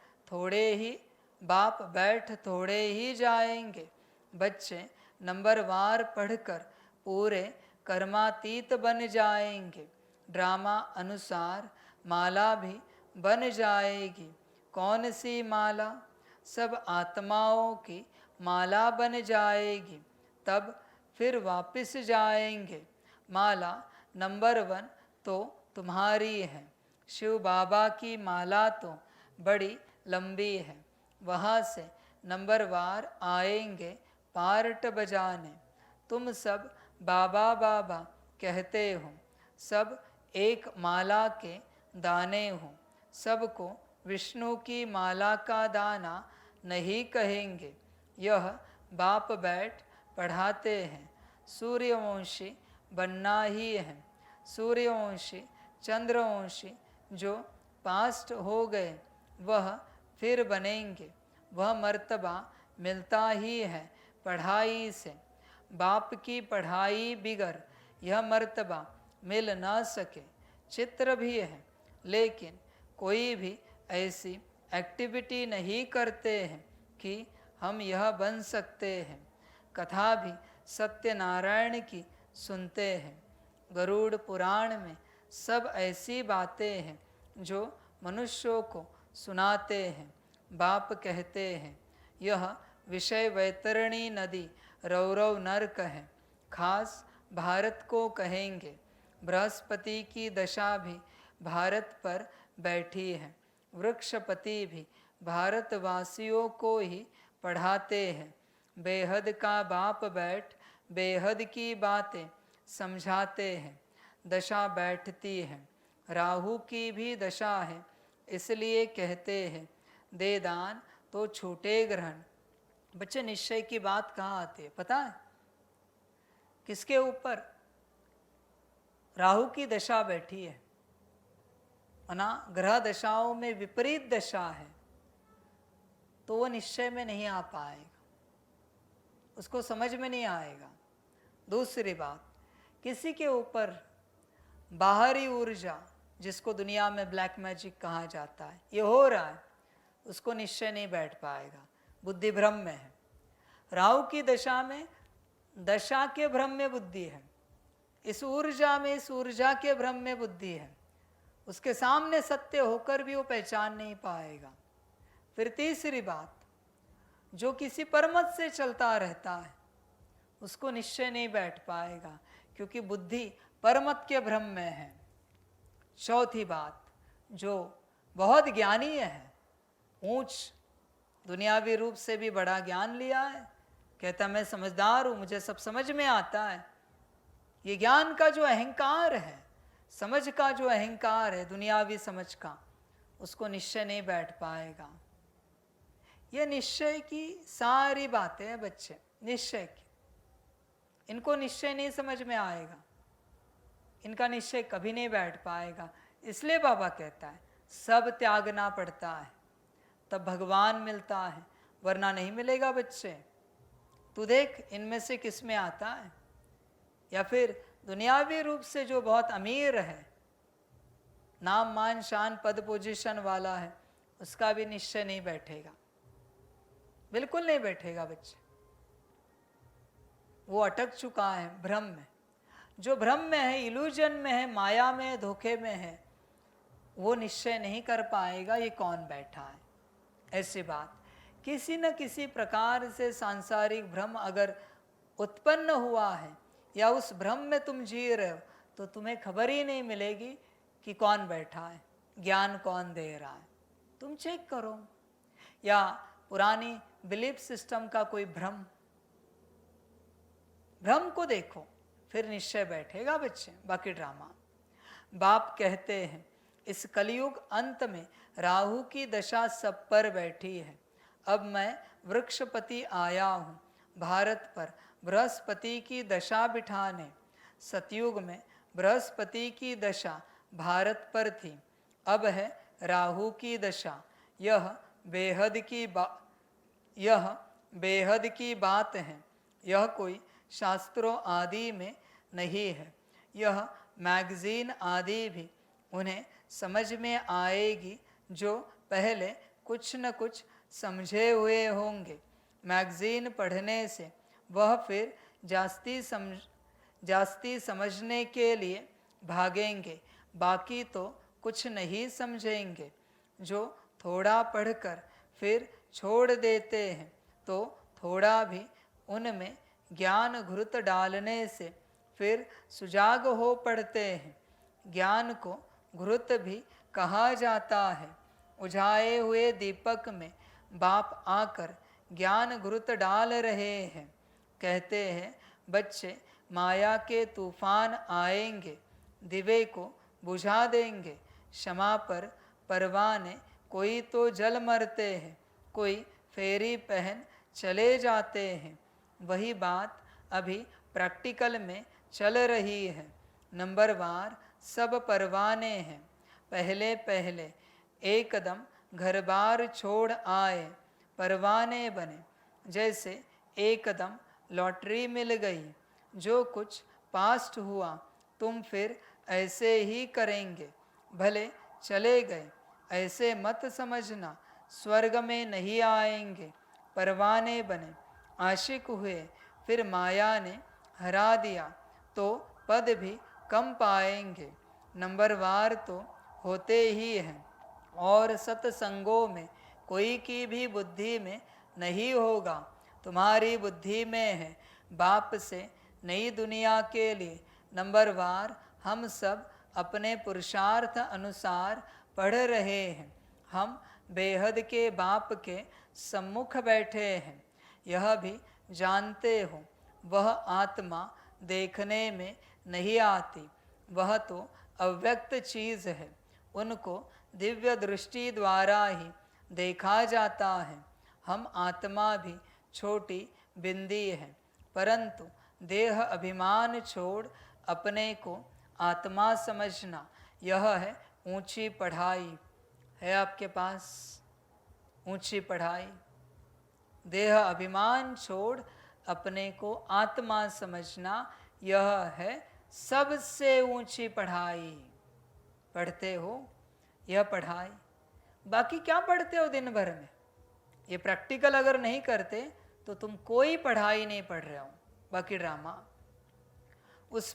थोड़े ही जाएंगे। बच्चे नंबरवार पढ़कर पूरे कर्मातीत बन जाएंगे। ड्रामा अनुसार माला भी बन जाएगी। कौन सी माला? सब आत्माओं की माला बन जाएगी। तब फिर वापस जाएंगे। माला नंबर 1 तो तुम्हारी है। शिव बाबा की माला तो बड़ी लंबी है। वहाँ से नंबरवार आएंगे पार्ट बजाने। तुम सब बाबा बाबा कहते हो, सब एक माला के दाने हो। सबको विष्णु की माला का दाना नहीं कहेंगे। यह बाप बैठ पढ़ाते हैं। सूर्यवंशी बनना ही है। सूर्यवंशी, चंद्रवंशी जो पास्ट हो गए वह फिर बनेंगे। वह मर्तबा मिलता ही है पढ़ाई से। बाप की पढ़ाई बिगर यह मर्तबा मिल ना सके। चित्र भी है, लेकिन कोई भी ऐसी एक्टिविटी नहीं करते हैं कि हम यह बन सकते हैं। कथा भी सत्यनारायण की सुनते हैं। गरुड़ पुराण में सब ऐसी बातें हैं जो मनुष्यों को सुनाते हैं। बाप कहते हैं यह विषय वैतरणी नदी रौरव नर्क है। खास भारत को कहेंगे। बृहस्पति की दशा भी भारत पर बैठी है। वृक्षपति भी भारतवासियों को ही पढ़ाते हैं। बेहद का बाप बैठ बेहद की बातें समझाते हैं। दशा बैठती है। राहु की भी दशा है, इसलिए कहते हैं दे दान तो छूटे ग्रहण। बच्चे निश्चय की बात कहाँ आती है पता है? किसके ऊपर? राहु की दशा बैठी है, ना ग्रह दशाओं में विपरीत दशा है, तो वो निश्चय में नहीं आ पाएगा, उसको समझ में नहीं आएगा। दूसरी बात, किसी के ऊपर बाहरी ऊर्जा, जिसको दुनिया में ब्लैक मैजिक कहा जाता है, ये हो रहा है, उसको निश्चय नहीं बैठ पाएगा, बुद्धि भ्रम में है। राहु की दशा में दशा के भ्रम में बुद्धि है, इस ऊर्जा में इस ऊर्जा के भ्रम में बुद्धि है, उसके सामने सत्य होकर भी वो पहचान नहीं पाएगा। फिर तीसरी बात, जो किसी परमत से चलता रहता है उसको निश्चय नहीं बैठ पाएगा, क्योंकि बुद्धि परमत के भ्रम में है। चौथी बात, जो बहुत ज्ञानी है, ऊंच दुनियावी रूप से भी बड़ा ज्ञान लिया है, कहता मैं समझदार हूँ, मुझे सब समझ में आता है, ये ज्ञान का जो अहंकार है, समझ का जो अहंकार है, दुनियावी समझ का, उसको निश्चय नहीं बैठ पाएगा। ये निश्चय की सारी बातें हैं बच्चे, निश्चय की, इनको निश्चय नहीं समझ में आएगा, इनका निश्चय कभी नहीं बैठ पाएगा। इसलिए बाबा कहता है सब त्यागना पड़ता है, तब भगवान मिलता है, वरना नहीं मिलेगा बच्चे। तू देख इनमें से किस में आता है, या फिर दुनियावी रूप से जो बहुत अमीर है, नाम मान शान पद पोजीशन वाला है, उसका भी निश्चय नहीं बैठेगा, बिल्कुल नहीं बैठेगा बच्चे। वो अटक चुका है भ्रम में। जो भ्रम में है, इल्यूजन में है, माया में है, धोखे में है, वो निश्चय नहीं कर पाएगा ये कौन बैठा है। ऐसी बात, किसी न किसी प्रकार से सांसारिक भ्रम अगर उत्पन्न हुआ है या उस भ्रम में तुम जी रहे हो, तो तुम्हें खबर ही नहीं मिलेगी कि कौन बैठा है, ज्ञान कौन दे रहा है। तुम चेक करो, या पुरानी बिलीफ सिस्टम का कोई भ्रम को देखो, फिर निश्चय बैठेगा बच्चे। बाकी ड्रामा। बाप कहते हैं इस कलयुग अंत में राहु की दशा सब पर बैठी है। अब मैं वृक्षपति आया हूँ भारत पर बृहस्पति की दशा बिठाने। सतयुग में बृहस्पति की दशा भारत पर थी, अब है राहु की दशा। यह बेहद की बात है, यह कोई शास्त्रों आदि में नहीं है। यह मैगजीन आदि भी उन्हें समझ में आएगी जो पहले कुछ न कुछ समझे हुए होंगे। मैगजीन पढ़ने से वह फिर जास्ती समझने के लिए भागेंगे, बाकी तो कुछ नहीं समझेंगे। जो थोड़ा पढ़कर फिर छोड़ देते हैं, तो थोड़ा भी उनमें ज्ञान घुरुत डालने से फिर सुजाग हो पड़ते हैं। ज्ञान को घुरुत भी कहा जाता है। उझाए हुए दीपक में बाप आकर ज्ञान घुरुत डाल रहे हैं। कहते हैं बच्चे, माया के तूफान आएंगे, दिवे को बुझा देंगे। क्षमा पर परवाने कोई तो जल मरते हैं, कोई फेरी पहन चले जाते हैं। वही बात अभी प्रैक्टिकल में चल रही है। नंबरवार सब परवाने हैं। पहले पहले एकदम घर बार छोड़ आए परवाने बने। जैसे एकदम लॉटरी मिल गई, जो कुछ पास्ट हुआ तुम फिर ऐसे ही करेंगे। भले चले गए ऐसे मत समझना, स्वर्ग में नहीं आएंगे। परवाने बने आशिक हुए, फिर माया ने हरा दिया, तो पद भी कम पाएंगे। नंबरवार तो होते ही हैं, और सत्संगों में कोई की भी बुद्धि में नहीं होगा। तुम्हारी बुद्धि में है, बाप से नई दुनिया के लिए नंबरवार हम सब अपने पुरुषार्थ अनुसार पढ़ रहे हैं। हम बेहद के बाप के सम्मुख बैठे हैं। यह भी जानते हो, वह आत्मा देखने में नहीं आती, वह तो अव्यक्त चीज़ है। उनको दिव्य दृष्टि द्वारा ही देखा जाता है। हम आत्मा भी छोटी बिंदी है, परंतु देह अभिमान छोड़ अपने को आत्मा समझना, यह है ऊंची पढ़ाई। है आपके पास ऊंची पढ़ाई? देह अभिमान छोड़ अपने को आत्मा समझना, यह है सबसे ऊंची पढ़ाई। पढ़ते हो यह पढ़ाई? बाकी क्या पढ़ते हो दिन भर में? ये प्रैक्टिकल अगर नहीं करते तो तुम कोई पढ़ाई नहीं पढ़ रहे हो। बाकी ड्रामा, उस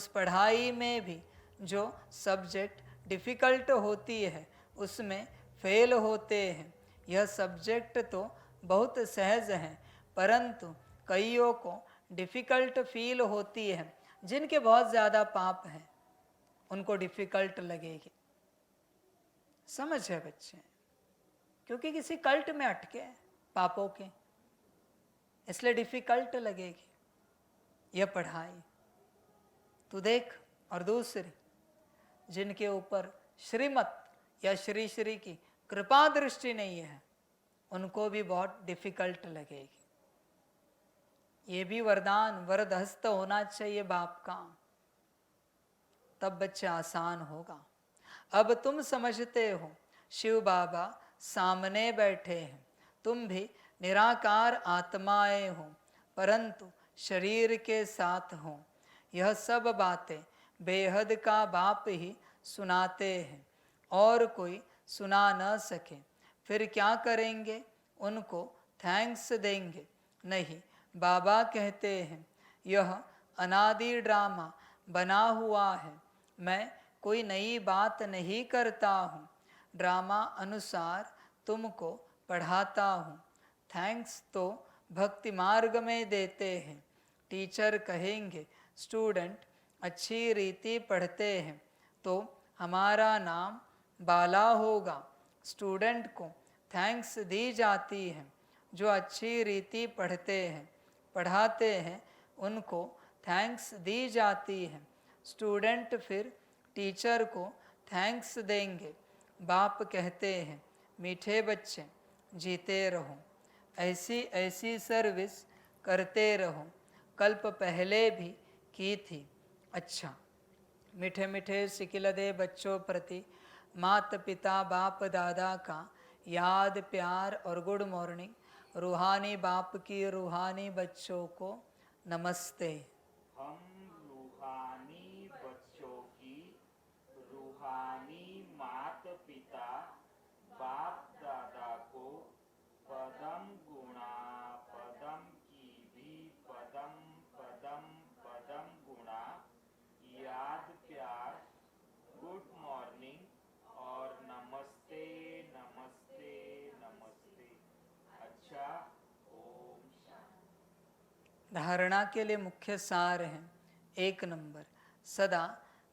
पढ़ाई में भी जो सब्जेक्ट डिफ़िकल्ट होती है उसमें फेल होते हैं। यह सब्जेक्ट तो बहुत सहज है, परंतु कईयों को डिफ़िकल्ट फील होती है। जिनके बहुत ज़्यादा पाप हैं उनको डिफ़िकल्ट लगेगी। समझ है बच्चे? क्योंकि किसी कल्ट में अटके हैं पापों के, इसलिए डिफ़िकल्ट लगेगी यह पढ़ाई। तू देख, और दूसरी जिनके ऊपर श्रीमत या श्री श्री की कृपा दृष्टि नहीं है, उनको भी बहुत डिफ़िकल्ट लगेगी। ये भी वरदान वरदहस्त होना चाहिए बाप का, तब बच्चे आसान होगा। अब तुम समझते हो शिव बाबा सामने बैठे हैं, तुम भी निराकार आत्माएं हो, परंतु शरीर के साथ हो। यह सब बातें बेहद का बाप ही सुनाते हैं, और कोई सुना न सके फिर क्या करेंगे? उनको थैंक्स देंगे? नहीं, बाबा कहते हैं यह अनादि ड्रामा बना हुआ है। मैं कोई नई बात नहीं करता हूँ, ड्रामा अनुसार तुमको पढ़ाता हूँ। थैंक्स तो भक्ति मार्ग में देते हैं। टीचर कहेंगे स्टूडेंट अच्छी रीति पढ़ते हैं तो हमारा नाम बाला होगा। स्टूडेंट को थैंक्स दी जाती है। जो अच्छी रीति पढ़ते हैं पढ़ाते हैं उनको थैंक्स दी जाती है। स्टूडेंट फिर टीचर को थैंक्स देंगे। बाप कहते हैं मीठे बच्चे जीते रहो, ऐसी ऐसी सर्विस करते रहो, कल्प पहले भी की थी। अच्छा, मीठे मीठे सिकिलदे बच्चों प्रति माता पिता बाप दादा का याद प्यार और गुड मॉर्निंग। रूहानी बाप की रूहानी बच्चों को नमस्ते। हम रूहानी बच्चों की रूहानी माता पिता बाप दादा को पदम गुणा पदम की भी पदम पदम पदम गुणा याद प्यार गुड मॉर्निंग और नमस्ते नमस्ते नमस्ते। अच्छा, ओम शांति। धारणा के लिए मुख्य सार हैं। 1 नंबर, सदा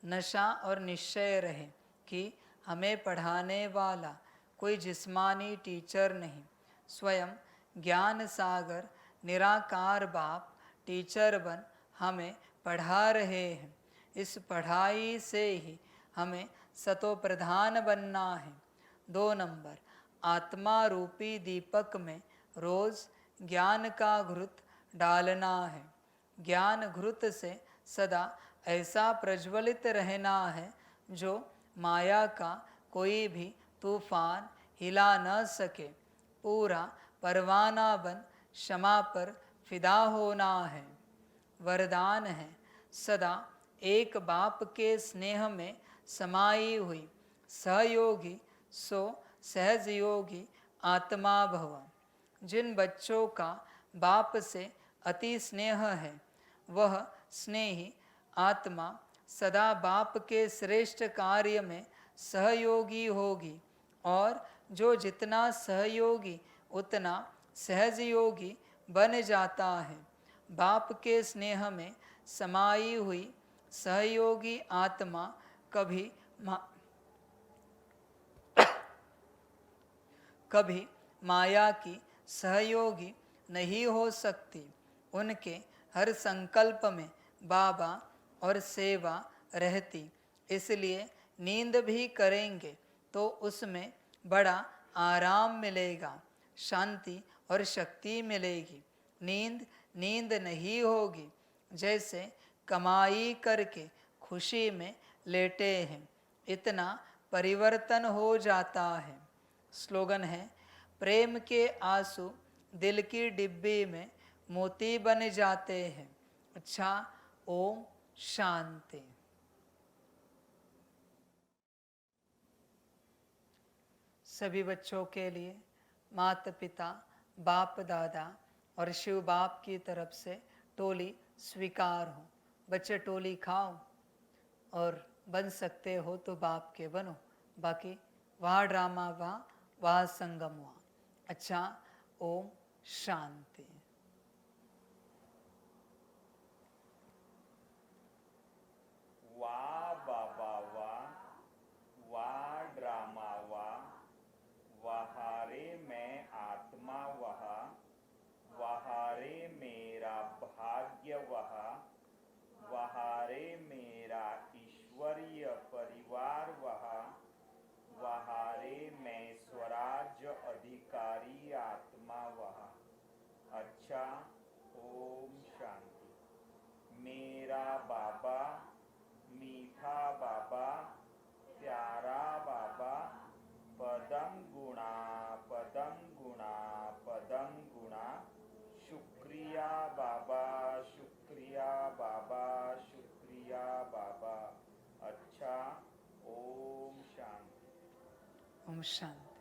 नशा और निश्चय रहे कि हमें पढ़ाने वाला कोई जिस्मानी टीचर नहीं, स्वयं ज्ञान सागर निराकार बाप टीचर बन हमें पढ़ा रहे हैं। इस पढ़ाई से ही हमें सतो प्रधान बनना है। 2 नंबर, आत्मा रूपी दीपक में रोज ज्ञान का घृत डालना है। ज्ञान घृत से सदा ऐसा प्रज्वलित रहना है जो माया का कोई भी तूफान हिला न सके, पूरा परवाना बन क्षमा पर फिदा होना है। वरदान है सदा एक बाप के स्नेह में समाई हुई सहयोगी सो सहज योगी आत्मा भव। जिन बच्चों का बाप से अति स्नेह है, वह स्नेही आत्मा सदा बाप के श्रेष्ठ कार्य में सहयोगी होगी, और जो जितना सहयोगी उतना सहज योगी बन जाता है। बाप के स्नेह में समाई हुई सहयोगी आत्मा कभी माया की सहयोगी नहीं हो सकती। उनके हर संकल्प में बाबा और सेवा रहती, इसलिए नींद भी करेंगे तो उसमें बड़ा आराम मिलेगा, शांति और शक्ति मिलेगी। नींद नहीं होगी। जैसे कमाई करके खुशी में लेटे हैं, इतना परिवर्तन हो जाता है। स्लोगन है, प्रेम के आंसू दिल की डिब्बी में मोती बन जाते हैं। अच्छा, ओम शांति। सभी बच्चों के लिए माता पिता, बाप दादा और शिव बाप की तरफ से टोली स्वीकार हो। बच्चे टोली खाओ, और बन सकते हो तो बाप के बनो, बाकी वहाँ ड्रामा वहाँ संगम वहाँ। अच्छा, ओम शांति। वाह बाबा वाह, वाह ड्रामा वाह, वहारे मैं आत्मा वहा, वहारे मेरा भाग्य वहा, वहारे मेरा ईश्वरीय परिवार वहा, वहारे मैं स्वराज अधिकारी आत्मा वहा। अच्छा, ओम शांति। मेरा बाबा, मीठा बाबा, प्यारा बाबा, पदम गुणा पदम गुणा पदम गुणा, शुक्रिया बाबा, शुक्रिया बाबा, शुक्रिया बाबा। अच्छा, ओम शांति। ओम शांति।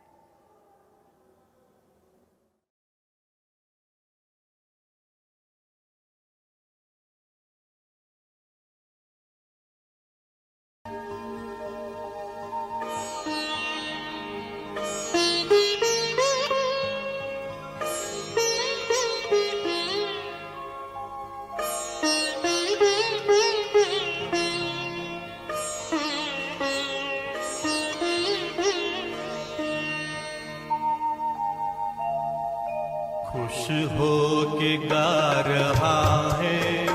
खुश हो के गा रहा है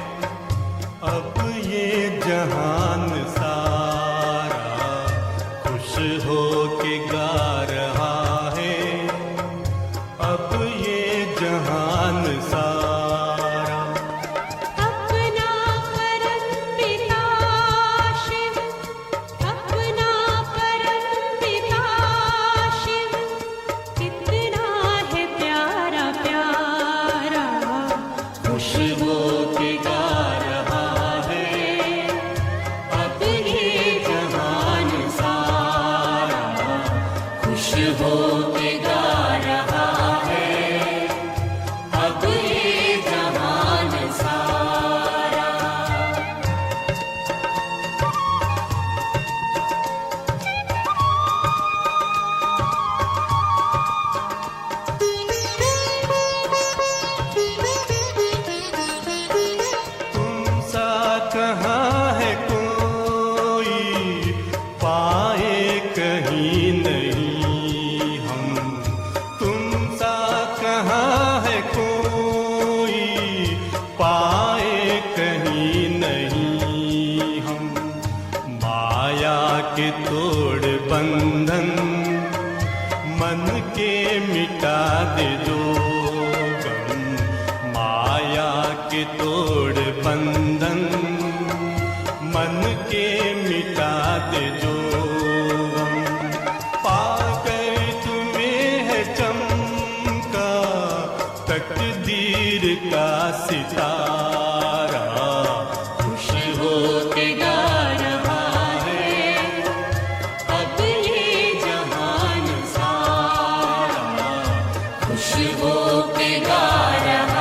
अब ये जहान सारा, खुश हो के गा रहा है अब ये जहान सारा। अपना परम पिता शिव, अपना परम पिता शिव, कितना है प्यारा प्यारा। खुश हो के गा रहा है अब ये जहान सारा, खुश हो के गा रहा है अब ये जहान सारा। तुम सा कहाँ है कोई, पाए कहीं नहीं हम। तुम सा कहाँ है कोई, पाए कहीं नहीं हम। माया के तोड़ बंधन मन के मिटा दे जो गम। माया के तोड़ बंधन मन के मिटा दे जो गम। पाक कबीर का सितारा खुश हो के गा रहा है अब ये जहान सारा, खुश हो के गा रहा